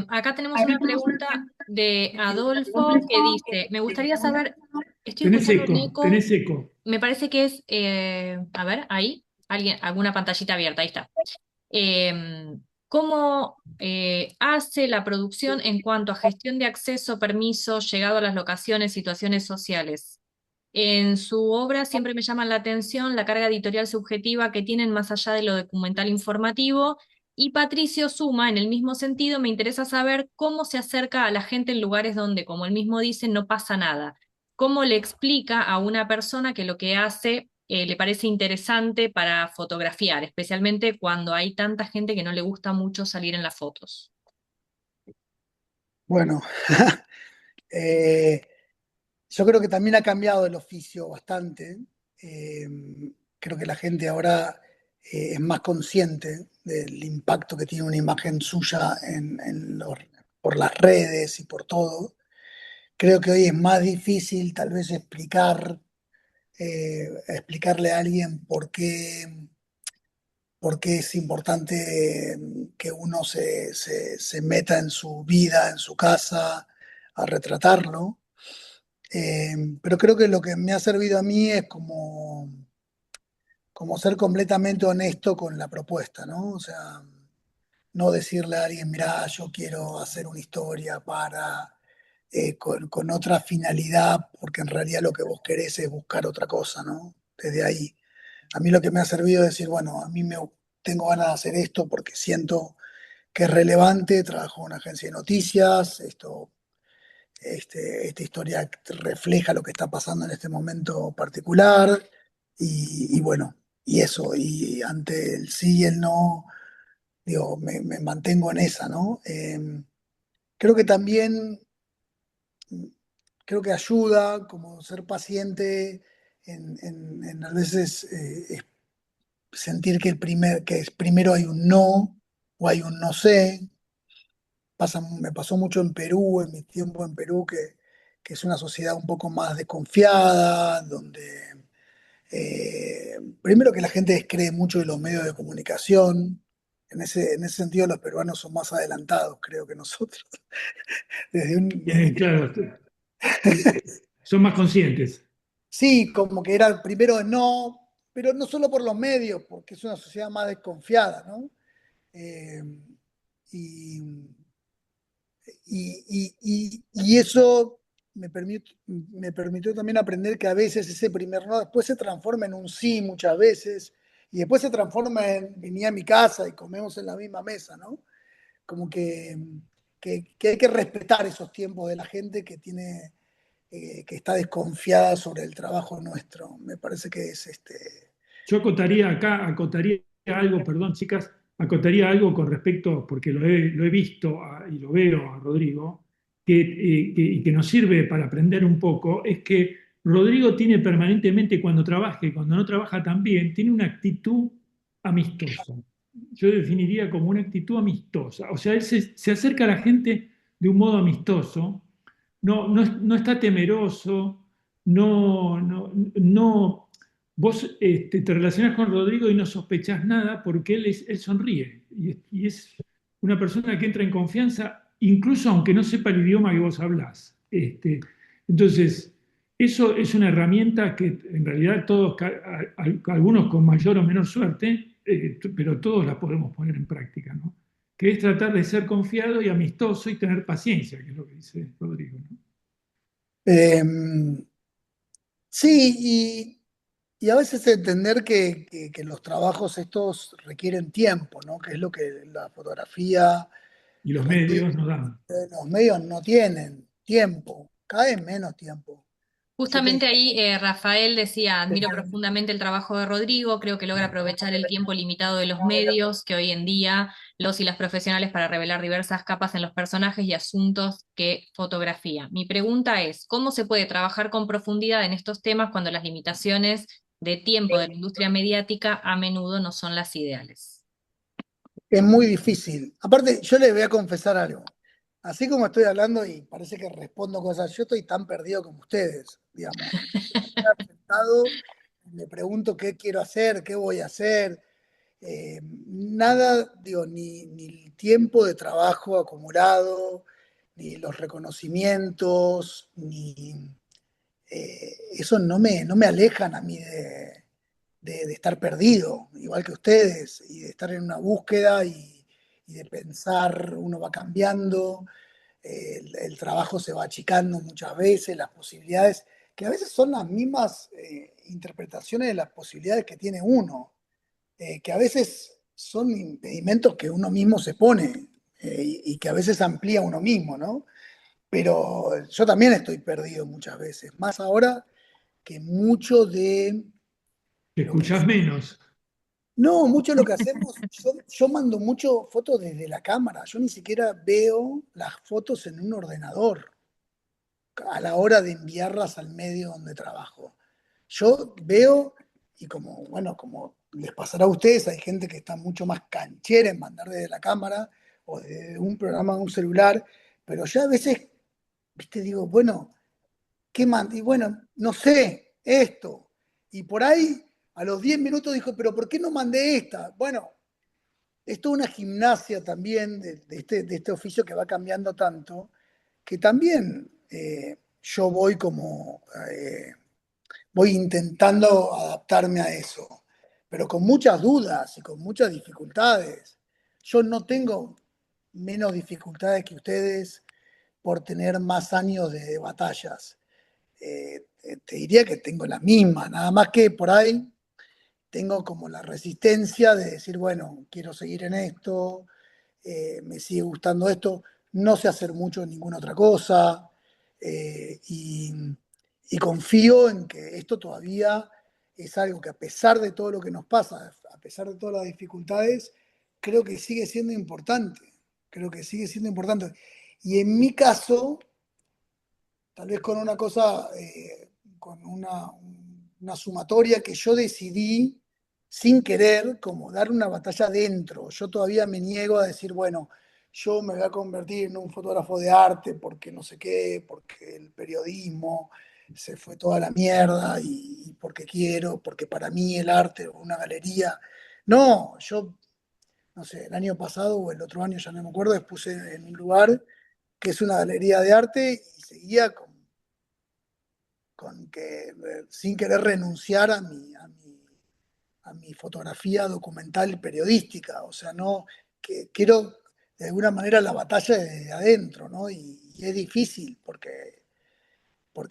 acá tenemos una pregunta de Adolfo que dice, me gustaría saber, estoy escuchando un eco, Tenés eco. me parece que es, a ver, ahí, alguna pantallita abierta, ahí está. ¿Cómo hace la producción en cuanto a gestión de acceso, permisos, llegado a las locaciones, situaciones sociales? En su obra siempre me llama la atención la carga editorial subjetiva que tienen más allá de lo documental informativo. Y Patricio suma, en el mismo sentido, me interesa saber cómo se acerca a la gente en lugares donde, como él mismo dice, no pasa nada. cómo le explica a una persona que lo que hace le parece interesante para fotografiar, especialmente cuando hay tanta gente que no le gusta mucho salir en las fotos. Bueno, eh, yo creo que también ha cambiado el oficio bastante. Eh, Creo que la gente ahora es más consciente del impacto que tiene una imagen suya por las redes y por todo. Creo que hoy es más difícil tal vez explicarle a alguien por qué es importante que uno se meta en su vida, en su casa, a retratarlo. Pero creo que lo que me ha servido a mí es como ser completamente honesto con la propuesta, ¿no? O sea, no decirle a alguien, mirá, yo quiero hacer una historia con otra finalidad, porque en realidad lo que vos querés es buscar otra cosa, ¿no? Desde ahí. A mí lo que me ha servido es decir, bueno, tengo ganas de hacer esto porque siento que es relevante, trabajo en una agencia de noticias, esta historia refleja lo que está pasando en este momento particular y bueno, y eso, y ante el sí y el no, digo, me mantengo en esa, ¿no? Creo que también, creo que ayuda como ser paciente en a veces sentir que primero hay un no o hay un no sé. Me pasó mucho en Perú, en mi tiempo en Perú, que es una sociedad un poco más desconfiada, donde primero que la gente descree mucho de los medios de comunicación. En ese sentido los peruanos son más adelantados, creo que nosotros. Desde Claro, son más conscientes. sí, como que era el primero de no, pero no solo por los medios, porque es una sociedad más desconfiada, ¿no? Eh, y, y eso me permitió también aprender que a veces ese primer no después se transforma en un sí muchas veces, y después se transforma en venía a mi casa y comemos en la misma mesa, ¿no? Como que hay que respetar esos tiempos de la gente que está desconfiada sobre el trabajo nuestro. Me parece que es Yo acotaría algo, perdón chicas, acotaría algo con respecto, porque lo he visto y lo veo a Rodrigo, y que nos sirve para aprender un poco, es que Rodrigo tiene permanentemente, cuando trabaja y cuando no trabaja también, tiene una actitud amistosa. Yo definiría como una actitud amistosa. O sea, él se acerca a la gente de un modo amistoso, no está temeroso, no. Vos te relacionás con Rodrigo y no sospechás nada porque él sonríe y es una persona que entra en confianza, incluso aunque no sepa el idioma que vos hablás. Entonces, eso es una herramienta que en realidad todos, algunos con mayor o menor suerte, pero todos la podemos poner en práctica, ¿no? Que es tratar de ser confiado y amistoso y tener paciencia, que es lo que dice Rodrigo, ¿no? eh, sí, y a veces entender que los trabajos estos requieren tiempo, ¿no? Que es lo que la fotografía Y los requiere. medios nos dan. Los medios no tienen tiempo, cada vez menos tiempo. Siempre Justamente ahí Rafael decía, admiro profundamente el trabajo de Rodrigo, creo que logra aprovechar el tiempo limitado de los medios, que hoy en día los y las profesionales para revelar diversas capas en los personajes y asuntos que fotografía. Mi pregunta es, ¿cómo se puede trabajar con profundidad en estos temas cuando las limitaciones de tiempo de la industria mediática a menudo no son las ideales? es muy difícil. Aparte, yo les voy a confesar algo. Así como estoy hablando y parece que respondo cosas, yo estoy tan perdido como ustedes, digamos. Sentado, me pregunto qué quiero hacer, qué voy a hacer. Nada, digo, ni el tiempo de trabajo acumulado, ni los reconocimientos, ni eso no me alejan a mí de estar perdido, igual que ustedes, y de estar en una búsqueda y de pensar, uno va cambiando, el trabajo se va achicando muchas veces, las posibilidades, que a veces son las mismas interpretaciones de las posibilidades que tiene uno, que a veces son impedimentos que uno mismo se pone y que a veces amplía uno mismo, ¿no? pero yo también estoy perdido muchas veces, más ahora que mucho de Te lo que escuchás menos. no, mucho lo que hacemos, yo mando mucho fotos desde la cámara, yo ni siquiera veo las fotos en un ordenador a la hora de enviarlas al medio donde trabajo. Yo veo, y como, bueno, como les pasará a ustedes, hay gente que está mucho más canchera en mandar desde la cámara o de un programa de un celular, pero yo a veces, viste, digo, bueno, ¿qué mando? Y bueno, no sé, esto. Y por ahí, a los 10 minutos dijo, pero ¿por qué no mandé esta? Bueno, es toda una gimnasia también de este oficio que va cambiando tanto, que también yo voy como, voy intentando adaptarme a eso, pero con muchas dudas y con muchas dificultades. Yo no tengo menos dificultades que ustedes por tener más años de batallas. Te diría que tengo la misma, nada más que por ahí tengo como la resistencia de decir, bueno, quiero seguir en esto, me sigue gustando esto, no sé hacer mucho en ninguna otra cosa, eh, y, y confío en que esto todavía es algo que a pesar de todo lo que nos pasa, a pesar de todas las dificultades, creo que sigue siendo importante, creo que sigue siendo importante. Y en mi caso, tal vez con una cosa, con una sumatoria que yo decidí sin querer, como dar una batalla dentro. Yo todavía me niego a decir, bueno, yo me voy a convertir en un fotógrafo de arte porque no sé qué, porque el periodismo se fue toda la mierda y porque quiero, porque para mí el arte o una galería. No, yo, no sé, el año pasado o el otro año, ya no me acuerdo, expuse en un lugar que es una galería de arte y seguía con que, sin querer renunciar a mi fotografía documental y periodística. O sea, no, que quiero de alguna manera la batalla desde adentro, ¿no? Y es difícil porque,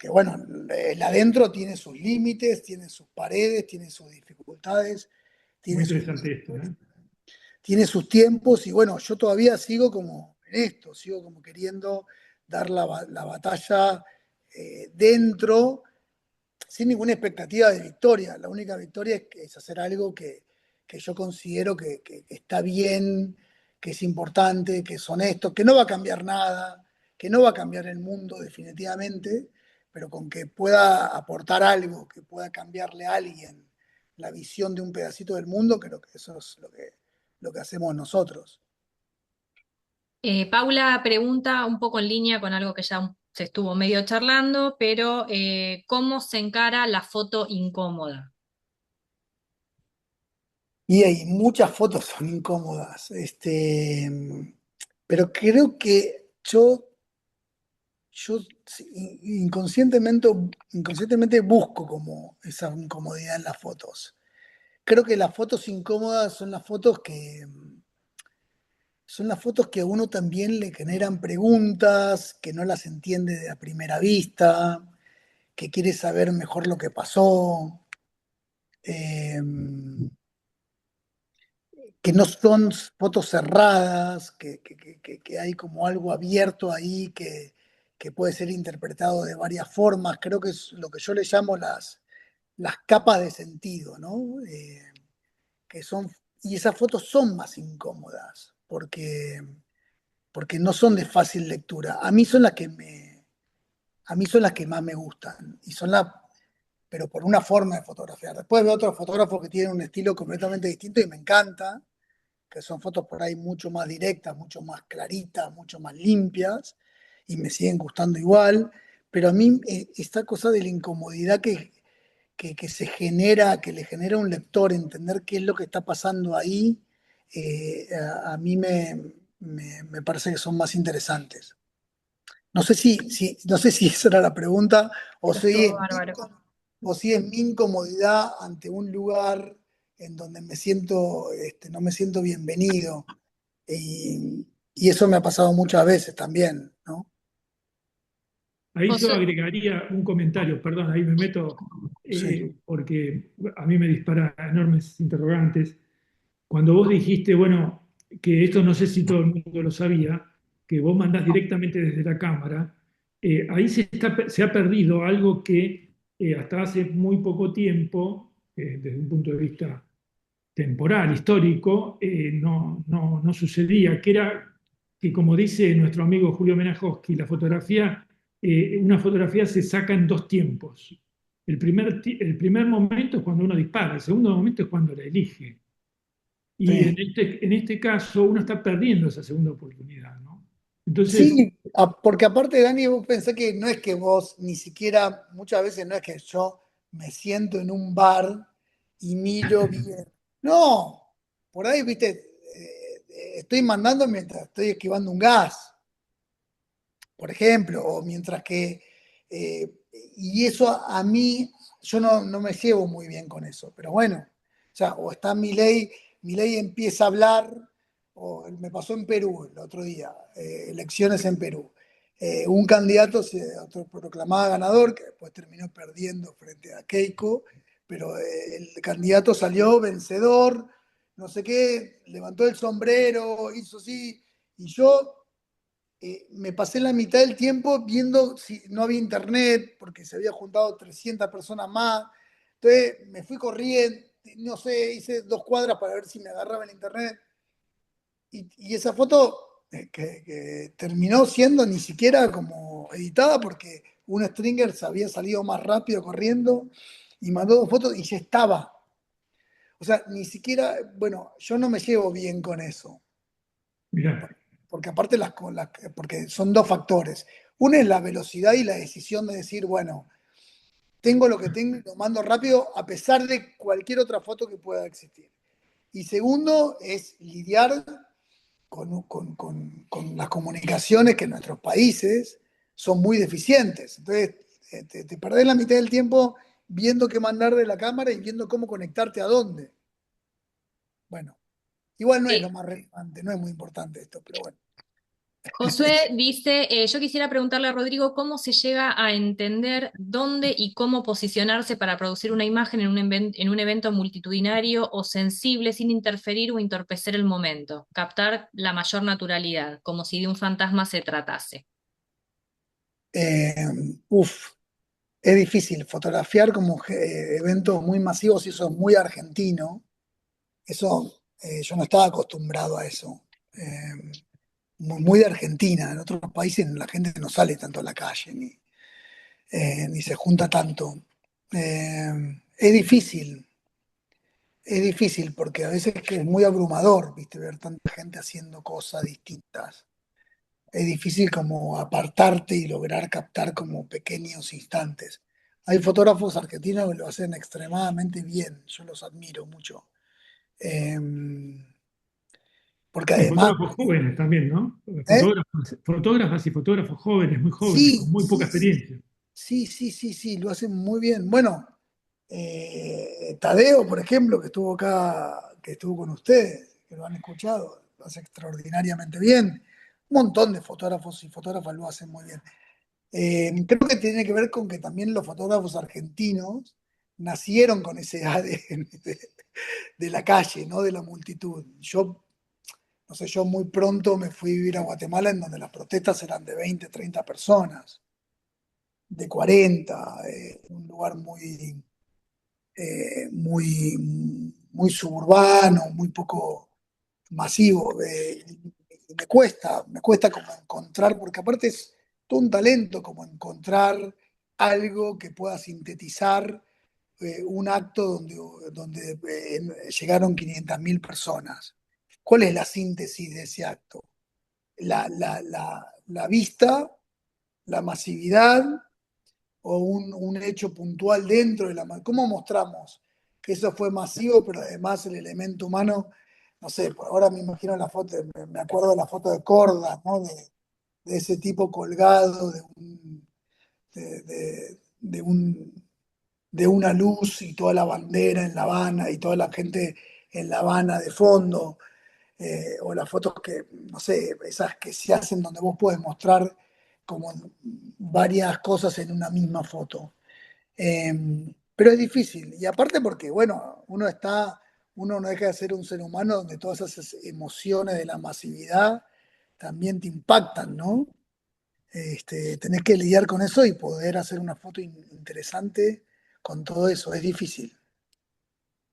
bueno, el adentro tiene sus límites, tiene sus paredes, tiene sus dificultades, Muy tiene sus, interesante esto, ¿eh? tiene sus tiempos y bueno, yo todavía sigo como en esto, sigo como queriendo dar la batalla dentro sin ninguna expectativa de victoria. La única victoria es hacer algo que yo considero que está bien, que es importante, que es honesto, que no va a cambiar nada, que no va a cambiar el mundo definitivamente, pero con que pueda aportar algo, que pueda cambiarle a alguien la visión de un pedacito del mundo, creo que eso es lo que hacemos nosotros. Paula pregunta un poco en línea con algo que ya se estuvo medio charlando, pero ¿cómo se encara la foto incómoda? Y hay muchas fotos son incómodas, pero creo que yo inconscientemente busco como esa incomodidad en las fotos. Creo que las fotos incómodas son las fotos que a uno también le generan preguntas, que no las entiende de a primera vista, que quiere saber mejor lo que pasó. Eh, que no son fotos cerradas, que hay como algo abierto ahí que puede ser interpretado de varias formas. Creo que es lo que yo le llamo las capas de sentido, ¿no? Que son, y esas fotos son más incómodas porque no son de fácil lectura. A mí son las que más me gustan y son pero por una forma de fotografiar. Después veo otros fotógrafos que tienen un estilo completamente distinto y me encanta, que son fotos por ahí mucho más directas, mucho más claritas, mucho más limpias, y me siguen gustando igual, pero a mí esta cosa de la incomodidad que se genera, que le genera a un lector, entender qué es lo que está pasando ahí, a mí me parece que son más interesantes. No sé si esa era la pregunta o si Estuvo es bárbaro. o si es mi incomodidad ante un lugar en donde no me siento bienvenido. Y eso me ha pasado muchas veces también, ¿no? Ahí yo José, agregaría un comentario, perdón, ahí me meto, Sí. porque a mí me dispara enormes interrogantes. Cuando vos dijiste, bueno, que esto no sé si todo el mundo lo sabía, que vos mandás directamente desde la cámara, ahí se ha perdido algo que hasta hace muy poco tiempo, desde un punto de vista temporal, histórico, no sucedía, que era que, como dice nuestro amigo Julio Menajowski, una fotografía se saca en dos tiempos. El primer momento es cuando uno dispara, el segundo momento es cuando la elige. Y Sí. en este caso uno está perdiendo esa segunda oportunidad, ¿no? Entonces, Sí, porque aparte, Dani, vos pensé que no es que vos ni siquiera, muchas veces no es que yo me siento en un bar y miro bien. No, por ahí, viste, estoy mandando mientras estoy esquivando un gas, por ejemplo, o mientras que, eh, y eso a mí, yo no me llevo muy bien con eso, pero bueno, o sea, o está mi ley empieza a hablar, o me pasó en Perú el otro día, elecciones en Perú. Un candidato se autoproclamaba ganador, que después terminó perdiendo frente a Keiko, pero el candidato salió vencedor, no sé qué, levantó el sombrero, hizo así, y yo me pasé la mitad del tiempo viendo si no había internet, porque se había juntado 300 personas más. Entonces me fui corriendo, no sé, hice 2 cuadras para ver si me agarraba el internet. Y esa foto que terminó siendo ni siquiera como editada, porque un stringer se había salido más rápido corriendo y mandó 2 fotos y ya estaba. O sea, ni siquiera, bueno, yo no me llevo bien con eso. mirá, Porque aparte porque son dos factores. Uno es la velocidad y la decisión de decir, bueno, tengo lo que tengo y lo mando rápido a pesar de cualquier otra foto que pueda existir. Y segundo es lidiar con las comunicaciones que en nuestros países son muy deficientes. Entonces, te perdés la mitad del tiempo viendo qué mandar de la cámara y viendo cómo conectarte a dónde. Bueno, igual no es lo Sí. más relevante, no es muy importante esto, pero bueno. Josué dice, yo quisiera preguntarle a Rodrigo cómo se llega a entender dónde y cómo posicionarse para producir una imagen en un evento multitudinario o sensible sin interferir o entorpecer el momento, captar la mayor naturalidad, como si de un fantasma se tratase. Eh, uf, es difícil fotografiar como eventos muy masivos y eso es muy argentino. Eso, yo no estaba acostumbrado a eso. Muy de Argentina. En otros países la gente no sale tanto a la calle ni se junta tanto. Es difícil porque a veces que es muy abrumador, ¿viste? Ver tanta gente haciendo cosas distintas. Es difícil como apartarte y lograr captar como pequeños instantes. Hay fotógrafos argentinos que lo hacen extremadamente bien, yo los admiro mucho. Eh, porque y además, fotógrafos jóvenes también, ¿no? ¿eh? Fotógrafas y fotógrafos jóvenes, muy jóvenes, con Sí, muy poca sí, experiencia. sí, sí, sí, sí, lo hacen muy bien. Bueno, Tadeo, por ejemplo, que estuvo acá, que estuvo con ustedes, que lo han escuchado, lo hace extraordinariamente bien. Un montón de fotógrafos y fotógrafas lo hacen muy bien. Creo que tiene que ver con que también los fotógrafos argentinos nacieron con ese ADN de la calle, ¿no? De la multitud. Yo, no sé, yo muy pronto me fui a vivir a Guatemala en donde las protestas eran de 20, 30 personas, de 40, un lugar muy suburbano, muy poco masivo. Y me cuesta como encontrar, porque aparte es todo un talento como encontrar algo que pueda sintetizar un acto donde llegaron 500.000 personas. ¿Cuál es la síntesis de ese acto? La vista, la masividad o un hecho puntual dentro de la. ¿Cómo mostramos que eso fue masivo, pero además el elemento humano? No sé, por ahora me imagino la foto, me acuerdo de la foto de Corda, ¿no? De ese tipo colgado de de una luz y toda la bandera en La Habana y toda la gente en La Habana de fondo, o las fotos que, no sé, esas que se hacen donde vos puedes mostrar como varias cosas en una misma foto. Eh, pero es difícil, y aparte porque, bueno, uno no deja de ser un ser humano donde todas esas emociones de la masividad también te impactan, ¿no? Tenés que lidiar con eso y poder hacer una foto interesante con todo eso. Es difícil.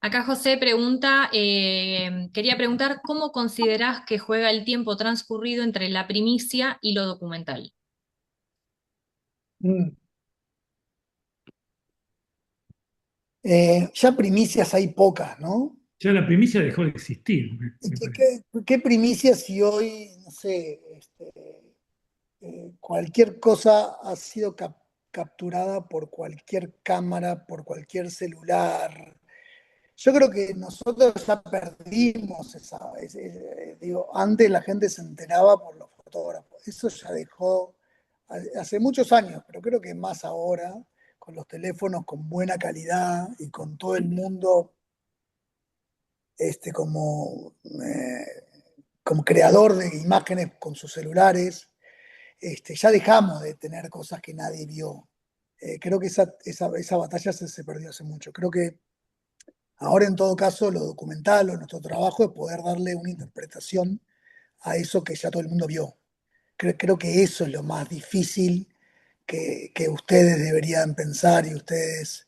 Acá José pregunta, quería preguntar, ¿cómo considerás que juega el tiempo transcurrido entre la primicia y lo documental? Mm. Ya primicias hay pocas, ¿no? Ya la primicia dejó de existir, ¿Y me qué, parece. qué primicias si hoy, no sé, cualquier cosa ha sido capturada por cualquier cámara, por cualquier celular? Yo creo que nosotros ya perdimos digo, antes la gente se enteraba por los fotógrafos. Eso ya dejó hace muchos años, pero creo que más ahora, con los teléfonos con buena calidad y con todo el mundo como creador de imágenes con sus celulares, ya dejamos de tener cosas que nadie vio. Creo que esa batalla se perdió hace mucho. Creo que ahora, en todo caso, lo documental o nuestro trabajo es poder darle una interpretación a eso que ya todo el mundo vio. Creo que eso es lo más difícil que ustedes deberían pensar y ustedes,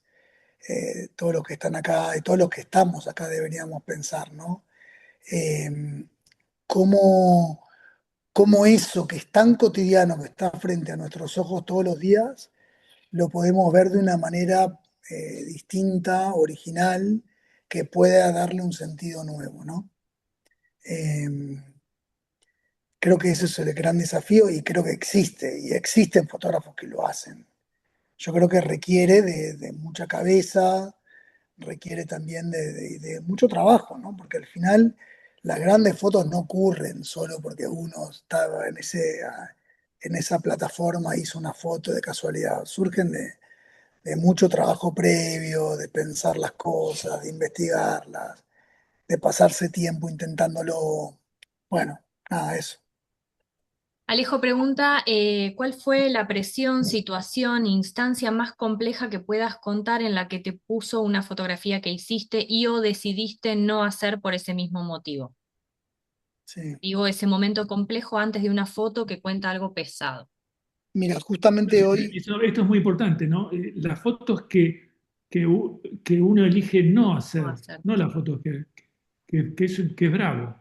todos los que están acá y todos los que estamos acá deberíamos pensar, ¿no? Eh, cómo, cómo eso que es tan cotidiano, que está frente a nuestros ojos todos los días, lo podemos ver de una manera distinta, original, que pueda darle un sentido nuevo, ¿no? Eh, Creo que ese es el gran desafío y creo que existe, y existen fotógrafos que lo hacen. Yo creo que requiere de mucha cabeza, requiere también de mucho trabajo, ¿no? Porque al final las grandes fotos no ocurren solo porque uno estaba en esa plataforma, hizo una foto de casualidad. Surgen de mucho trabajo previo, de pensar las cosas, de investigarlas, de pasarse tiempo intentándolo. Bueno, nada, eso. Alejo pregunta, ¿cuál fue la presión, situación, instancia más compleja que puedas contar en la que te puso una fotografía que hiciste y o decidiste no hacer por ese mismo motivo? Sí. Digo, ese momento complejo antes de una foto que cuenta algo pesado. Mira, justamente hoy, Esto es muy importante, ¿no? Las fotos que uno elige no No hacer, hacer. no las fotos que es bravo,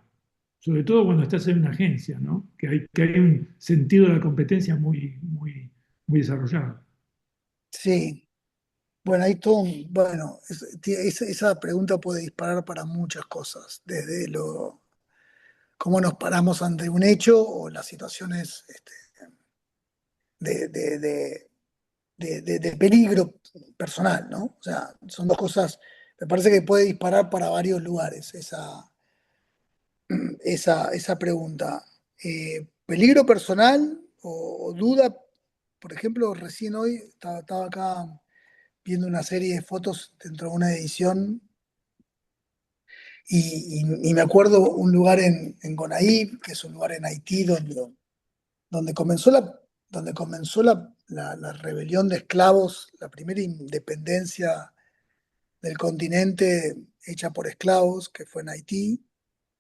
sobre todo cuando estás en una agencia, ¿no? Que hay un sentido de la competencia muy desarrollado. sí. Bueno, hay todo bueno, esa pregunta puede disparar para muchas cosas, desde cómo nos paramos ante un hecho o las situaciones de, de- de- de peligro personal, ¿no? O sea, son dos cosas, me parece que puede disparar para varios lugares esa pregunta. Peligro personal o duda, por ejemplo, recién hoy estaba acá viendo una serie de fotos dentro de una edición y me acuerdo un lugar en Gonaïves, que es un lugar en Haití donde comenzó la rebelión de esclavos, la primera independencia del continente hecha por esclavos, que fue en Haití,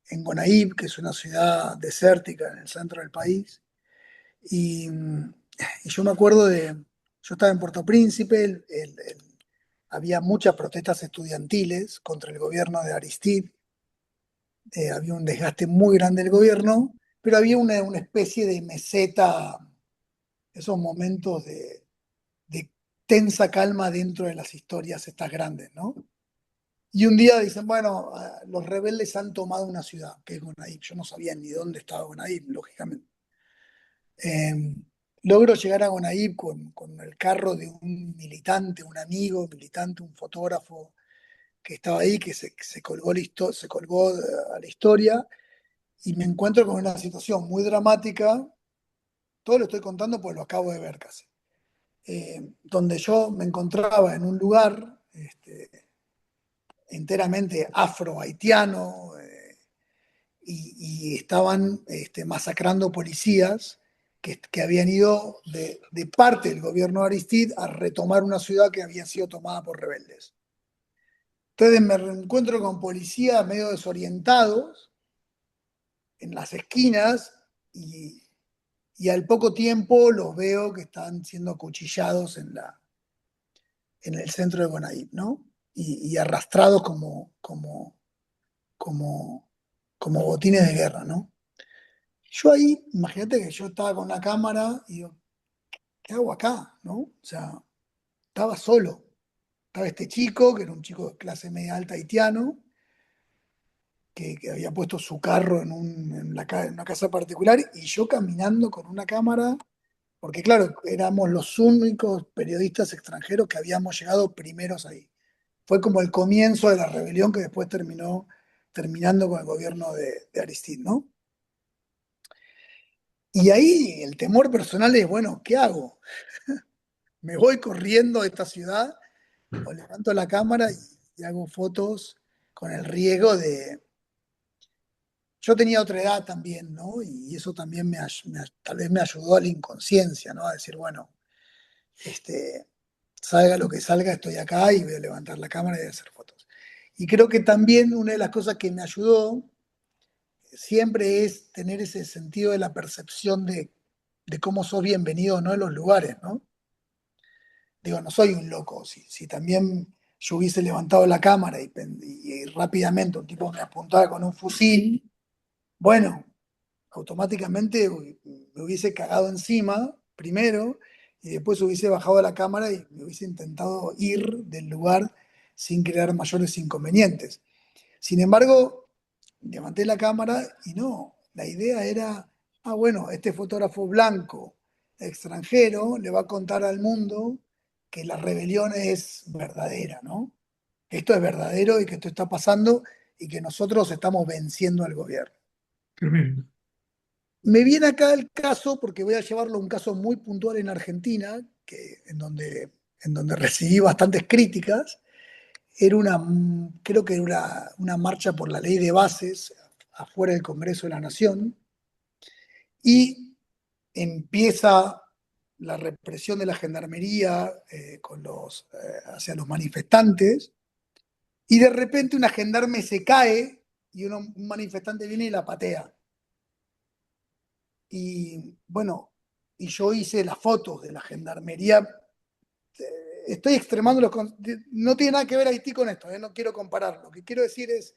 en Gonaïves, que es una ciudad desértica en el centro del país. Y yo me acuerdo yo estaba en Puerto Príncipe, había muchas protestas estudiantiles contra el gobierno de Aristide, había un desgaste muy grande del gobierno, pero había una especie de meseta, esos momentos de tensa calma dentro de las historias estas grandes, ¿no? Y un día dicen, bueno, los rebeldes han tomado una ciudad, que es Gonaïves. Yo no sabía ni dónde estaba Gonaïves, lógicamente. Eh, Logro llegar a Gonaïves con el carro de un militante, un amigo militante, un fotógrafo que estaba ahí, que se colgó, se colgó a la historia, y me encuentro con una situación muy dramática. Todo lo estoy contando porque lo acabo de ver casi. Donde yo me encontraba en un lugar enteramente afro-haitiano, y estaban masacrando policías que habían ido de parte del gobierno de Aristide a retomar una ciudad que había sido tomada por rebeldes. Entonces me reencuentro con policías medio desorientados en las esquinas y y al poco tiempo los veo que están siendo acuchillados en el centro de Bonaire, ¿no? Y arrastrados como botines de guerra, ¿no? Yo ahí, imagínate que yo estaba con la cámara y digo, ¿qué hago acá? ¿No? O sea, estaba solo. Estaba este chico, que era un chico de clase media alta haitiano, que había puesto su carro en una casa particular, y yo caminando con una cámara, porque claro, éramos los únicos periodistas extranjeros que habíamos llegado primeros ahí. Fue como el comienzo de la rebelión que después terminando con el gobierno de Aristide, ¿no? Y ahí el temor personal es, bueno, ¿qué hago? ¿Me voy corriendo de esta ciudad o levanto la cámara y hago fotos con el riesgo de... Yo tenía otra edad también, ¿no? Y eso también tal vez me ayudó a la inconsciencia, ¿no? A decir, bueno, salga lo que salga, estoy acá y voy a levantar la cámara y voy a hacer fotos. Y creo que también una de las cosas que me ayudó siempre es tener ese sentido de la percepción de cómo sos bienvenido, ¿no? En los lugares, ¿no? Digo, no soy un loco. Si también yo hubiese levantado la cámara y rápidamente un tipo me apuntara con un fusil, bueno, automáticamente me hubiese cagado encima primero y después hubiese bajado la cámara y me hubiese intentado ir del lugar sin crear mayores inconvenientes. Sin embargo, levanté la cámara y no, la idea era, bueno, este fotógrafo blanco extranjero le va a contar al mundo que la rebelión es verdadera, ¿no? Que esto es verdadero y que esto está pasando y que nosotros estamos venciendo al gobierno. Tremendo. Me viene acá el caso, porque voy a llevarlo a un caso muy puntual en Argentina, en donde recibí bastantes críticas. Creo que era una marcha por la ley de bases afuera del Congreso de la Nación, y empieza la represión de la gendarmería hacia los manifestantes, y de repente una gendarme se cae y un manifestante viene y la patea. Y bueno, y yo hice las fotos de la gendarmería. Estoy extremando no tiene nada que ver Haití con esto, no quiero comparar. Lo que quiero decir es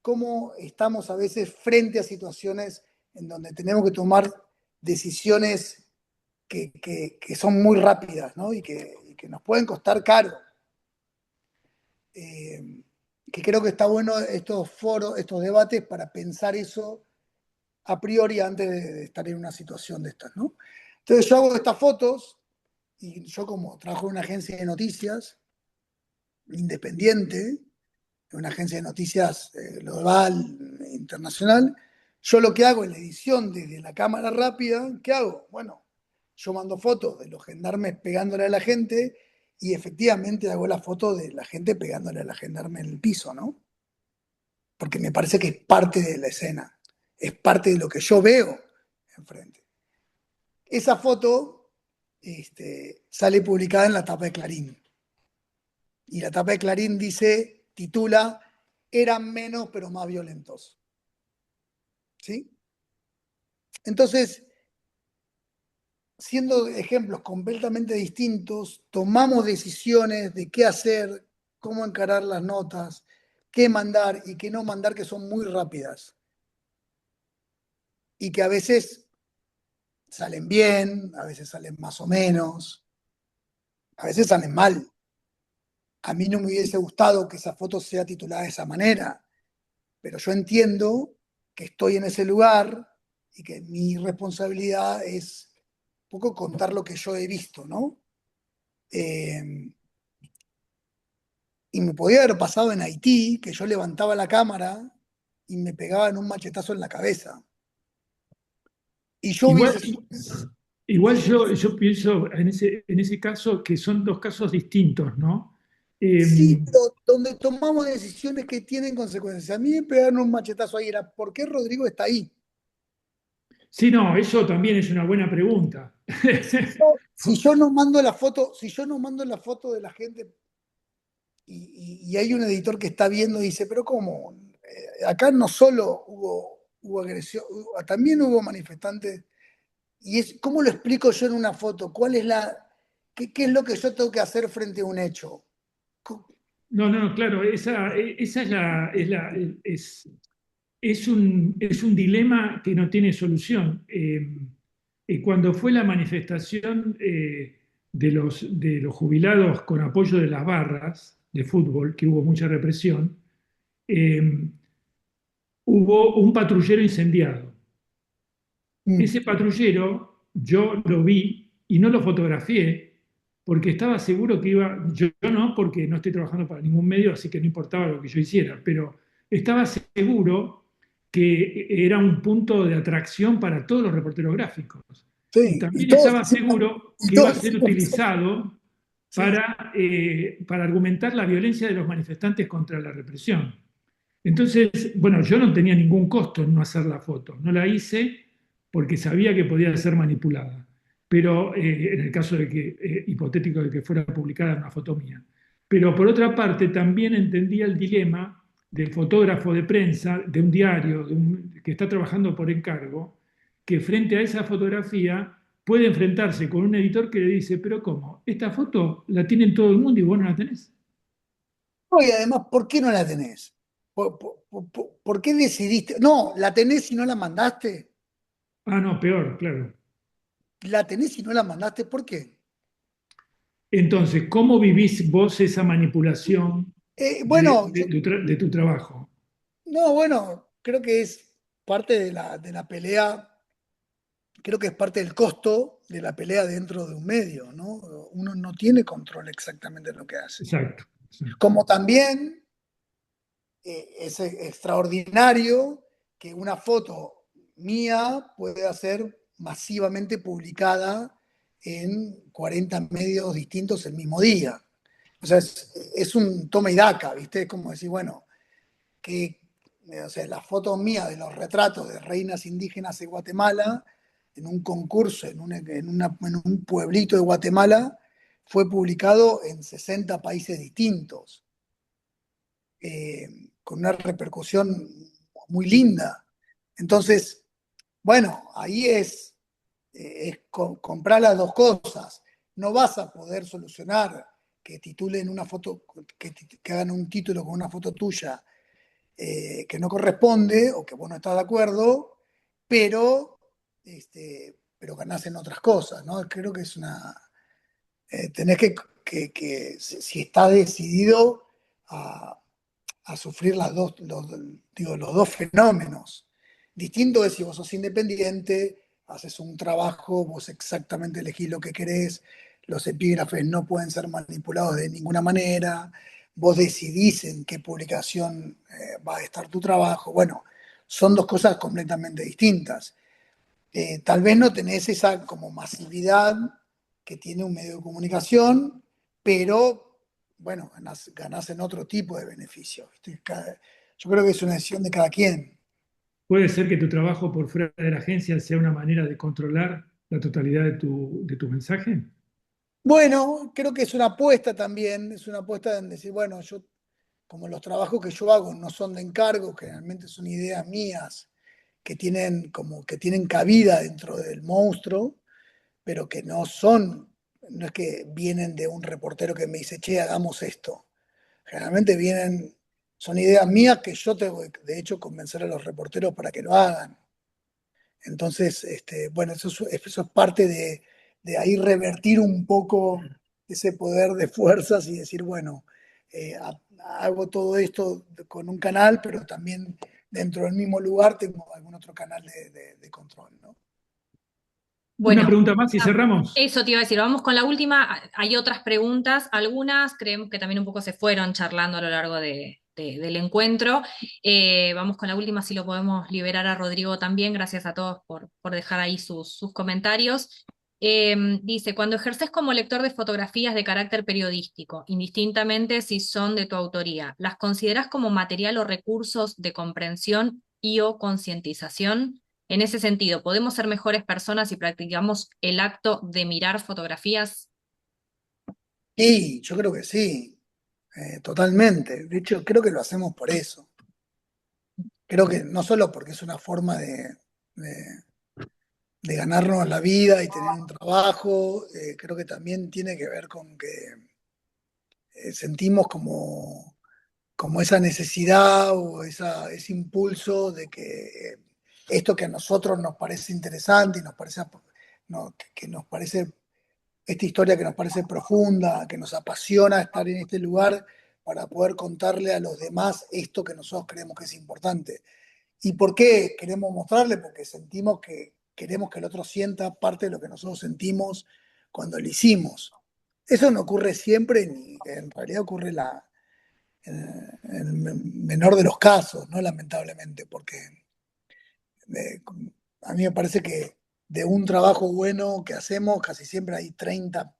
cómo estamos a veces frente a situaciones en donde tenemos que tomar decisiones que son muy rápidas, ¿no? y que nos pueden costar caro. Que creo que está bueno estos foros, estos debates para pensar eso a priori antes de estar en una situación de estas, ¿no? Entonces yo hago estas fotos y yo, como trabajo en una agencia de noticias independiente, en una agencia de noticias global, internacional, yo lo que hago en la edición desde la cámara rápida, ¿qué hago? Bueno, yo mando fotos de los gendarmes pegándole a la gente y efectivamente hago la foto de la gente pegándole a la gendarme en el piso, ¿no? Porque me parece que es parte de la escena, es parte de lo que yo veo enfrente. Esa foto sale publicada en la tapa de Clarín. Y la tapa de Clarín titula, eran menos pero más violentos. ¿Sí? Entonces, siendo ejemplos completamente distintos, tomamos decisiones de qué hacer, cómo encarar las notas, qué mandar y qué no mandar, que son muy rápidas. Y que a veces salen bien, a veces salen más o menos, a veces salen mal. A mí no me hubiese gustado que esa foto sea titulada de esa manera, pero yo entiendo que estoy en ese lugar y que mi responsabilidad es un poco contar lo que yo he visto, ¿no? Y me podía haber pasado en Haití, que yo levantaba la cámara y me pegaban un machetazo en la cabeza. Y yo Igual, hubiese... igual yo pienso en ese caso que son dos casos distintos, ¿no? Sí, Eh, pero donde tomamos decisiones que tienen consecuencias. A mí me pegaron un machetazo ahí, era ¿por qué Rodrigo está ahí? sí, no, eso también es una buena pregunta. Si yo no mando la foto, si yo no mando la foto de la gente y hay un editor que está viendo y dice, pero ¿cómo? Acá no solo hubo agresión, también hubo manifestantes ¿cómo lo explico yo en una foto? ¿Qué es lo que yo tengo que hacer frente a un hecho? No, claro, esa es un dilema que no tiene solución. Cuando fue la manifestación de los jubilados con apoyo de las barras de fútbol, que hubo mucha represión, eh, hubo un patrullero incendiado. Ese patrullero yo lo vi y no lo fotografié porque estaba seguro que yo no, porque no estoy trabajando para ningún medio, así que no importaba lo que yo hiciera, pero estaba seguro que era un punto de atracción para todos los reporteros gráficos. Y Sí, también estaba seguro que iba a ser utilizado sí. para argumentar la violencia de los manifestantes contra la represión. Entonces, bueno, yo no tenía ningún costo en no hacer la foto. No la hice porque sabía que podía ser manipulada. Pero en el caso de hipotético de que fuera publicada una foto mía. Pero por otra parte, también entendía el dilema del fotógrafo de prensa, de un diario, que está trabajando por encargo, que frente a esa fotografía puede enfrentarse con un editor que le dice, pero ¿cómo? Esta foto la tiene todo el mundo y vos no la tenés. No, y además, ¿por qué no la tenés? ¿Por qué decidiste? No, la tenés y no la mandaste. Ah, no, peor, claro. La tenés y no la mandaste, ¿por qué? Entonces, ¿cómo vivís vos esa manipulación Bueno, de tu trabajo? no, bueno, creo que es parte de la pelea, creo que es parte del costo de la pelea dentro de un medio, ¿no? Uno no tiene control exactamente de lo que hace. Exacto. Como también es extraordinario que una foto mía pueda ser masivamente publicada en 40 medios distintos el mismo día. O sea, es un toma y daca, ¿viste? Es como decir, bueno, que o sea, la foto mía de los retratos de reinas indígenas de Guatemala en un concurso en un pueblito de Guatemala fue publicado en 60 países distintos, con una repercusión muy linda. Entonces, bueno, ahí es comprar las dos cosas. No vas a poder solucionar que titulen una foto, que hagan un título con una foto tuya que no corresponde o que vos no estás de acuerdo, pero, pero ganás en otras cosas, ¿no? Creo que es tenés que si estás decidido a sufrir los dos fenómenos. Distinto es si vos sos independiente, haces un trabajo, vos exactamente elegís lo que querés, los epígrafes no pueden ser manipulados de ninguna manera, vos decidís en qué publicación va a estar tu trabajo. Bueno, son dos cosas completamente distintas. Tal vez no tenés esa como masividad que tiene un medio de comunicación, pero bueno, ganás en otro tipo de beneficios. ¿Viste? Yo creo que es una decisión de cada quien. ¿Puede ser que tu trabajo por fuera de la agencia sea una manera de controlar la totalidad de tu mensaje? Bueno, creo que es una apuesta también, es una apuesta en decir, bueno, yo, como los trabajos que yo hago no son de encargo, generalmente son ideas mías que tienen cabida dentro del monstruo, pero que no es que vienen de un reportero que me dice, che, hagamos esto. Generalmente son ideas mías que yo tengo que, de hecho, convencer a los reporteros para que lo hagan. Entonces, bueno, eso es parte de ahí revertir un poco ese poder de fuerzas y decir, bueno, hago todo esto con un canal, pero también dentro del mismo lugar tengo algún otro canal de control, ¿no? Una Bueno, pregunta más y cerramos. eso te iba a decir, vamos con la última. Hay otras preguntas, algunas creemos que también un poco se fueron charlando a lo largo del encuentro. Vamos con la última, si lo podemos liberar a Rodrigo también. Gracias a todos por dejar ahí sus comentarios. Dice, cuando ejerces como lector de fotografías de carácter periodístico, indistintamente si son de tu autoría, ¿las consideras como material o recursos de comprensión y o concientización? En ese sentido, ¿podemos ser mejores personas si practicamos el acto de mirar fotografías? Y yo creo que sí, totalmente. De hecho, creo que lo hacemos por eso. Creo que no solo porque es una forma de de ganarnos la vida y tener un trabajo, creo que también tiene que ver con que sentimos como esa necesidad o ese impulso de que esto que a nosotros nos parece interesante y nos parece, que nos parece, esta historia que nos parece profunda, que nos apasiona estar en este lugar para poder contarle a los demás esto que nosotros creemos que es importante. ¿Y por qué queremos mostrarle? Porque sentimos que queremos que el otro sienta parte de lo que nosotros sentimos cuando lo hicimos. Eso no ocurre siempre, ni en realidad ocurre en el menor de los casos, ¿no? Lamentablemente, porque eh, a mí me parece que de un trabajo bueno que hacemos, casi siempre hay 30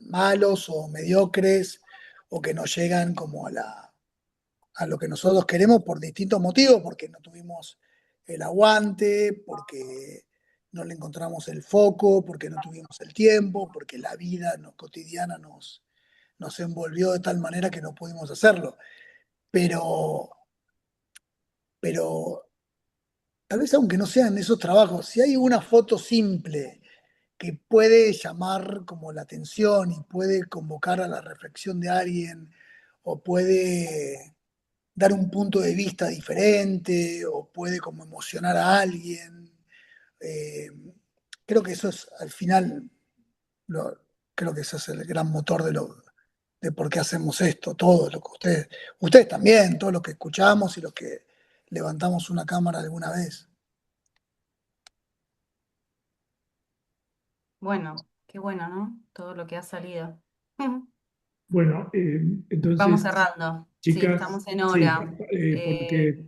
malos o mediocres o que no llegan como a lo que nosotros queremos por distintos motivos, porque no tuvimos el aguante, porque no le encontramos el foco, porque no tuvimos el tiempo, porque la vida cotidiana nos envolvió de tal manera que no pudimos hacerlo. Pero, pero tal vez aunque no sean esos trabajos, si hay una foto simple que puede llamar como la atención y puede convocar a la reflexión de alguien o puede dar un punto de vista diferente o puede como emocionar a alguien. Eh, Creo que eso es al final, lo- creo que ese es el gran motor de por qué hacemos esto, todo lo que ustedes también, todos los que escuchamos y los que levantamos una cámara alguna vez. Bueno, qué bueno, ¿no? Todo lo que ha salido. Bueno, Vamos entonces, cerrando. Sí, chicas, estamos en sí, hora. porque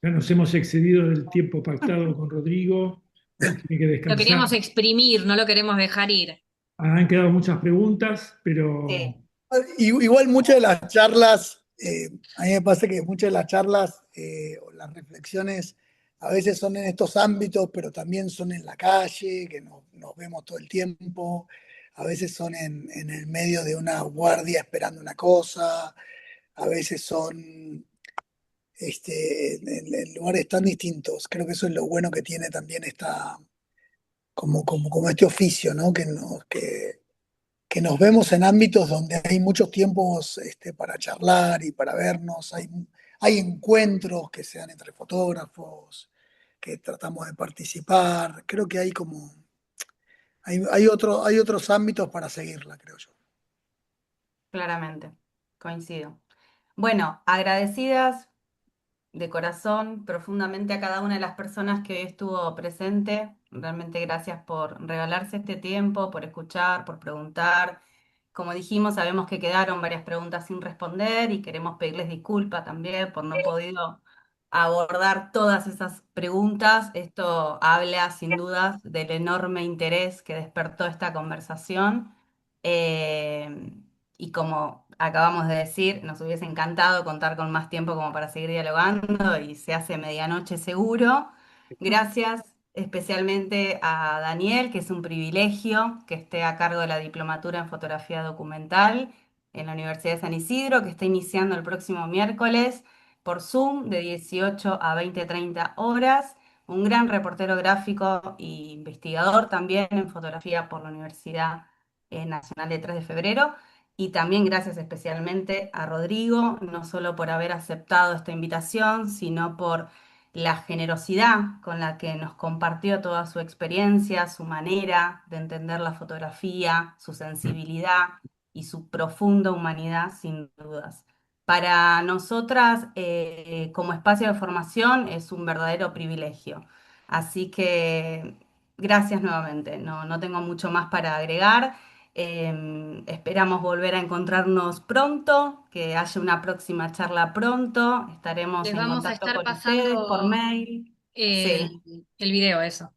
ya nos hemos excedido del tiempo pactado con Rodrigo, él tiene que Lo descansar. queríamos exprimir, no lo queremos dejar ir. Han quedado muchas preguntas, pero Sí, Igual muchas de las charlas, a mí me parece que muchas de las charlas o las reflexiones a veces son en estos ámbitos, pero también son en la calle, que nos vemos todo el tiempo, a veces son en el medio de una guardia esperando una cosa, a veces son en lugares tan distintos. Creo que eso es lo bueno que tiene también como este oficio, ¿no? Que nos vemos en ámbitos donde hay muchos tiempos para charlar y para vernos, hay encuentros que sean entre fotógrafos, que tratamos de participar, creo que hay otros ámbitos para seguirla, creo yo. claramente. Coincido. Bueno, agradecidas de corazón profundamente a cada una de las personas que hoy estuvo presente. Realmente gracias por regalarse este tiempo, por escuchar, por preguntar. Como dijimos, sabemos que quedaron varias preguntas sin responder y queremos pedirles disculpas también por no podido abordar todas esas preguntas. Esto habla sin dudas del enorme interés que despertó esta conversación. Eh, y como acabamos de decir, nos hubiese encantado contar con más tiempo como para seguir dialogando y se hace medianoche seguro. Gracias especialmente a Daniel, que es un privilegio que esté a cargo de la diplomatura en fotografía documental en la Universidad de San Isidro, que está iniciando el próximo miércoles por Zoom de 18 a 20-30 horas. Un gran reportero gráfico e investigador también en fotografía por la Universidad Nacional de 3 de Febrero. Y también gracias especialmente a Rodrigo, no solo por haber aceptado esta invitación, sino por la generosidad con la que nos compartió toda su experiencia, su manera de entender la fotografía, su sensibilidad y su profunda humanidad, sin dudas. Para nosotras, como espacio de formación, es un verdadero privilegio. Así que gracias nuevamente. No tengo mucho más para agregar. Esperamos volver a encontrarnos pronto, que haya una próxima charla pronto. Estaremos Les en vamos a contacto estar con ustedes por pasando mail. el, Sí, el video, eso.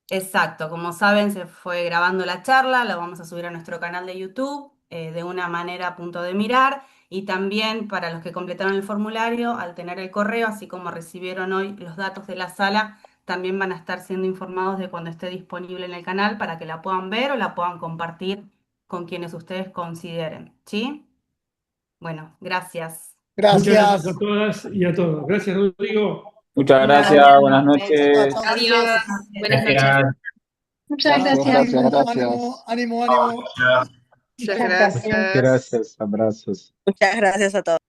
exacto. Como saben, se fue grabando la charla, la vamos a subir a nuestro canal de YouTube de una manera a punto de mirar. Y también para los que completaron el formulario, al tener el correo, así como recibieron hoy los datos de la sala, también van a estar siendo informados de cuando esté disponible en el canal para que la puedan ver o la puedan compartir con quienes ustedes consideren. ¿Sí? Bueno, gracias. muchas gracias Gracias. a todas y a todos. Gracias, Rodrigo. Muchas Gracias. gracias, buenas Besos. noches. Adiós, buenas noches. Gracias. Muchas Chao, gracias. ánimo, ánimo, ánimo. Gracias. Muchas gracias. Gracias, abrazos. Muchas gracias a todos.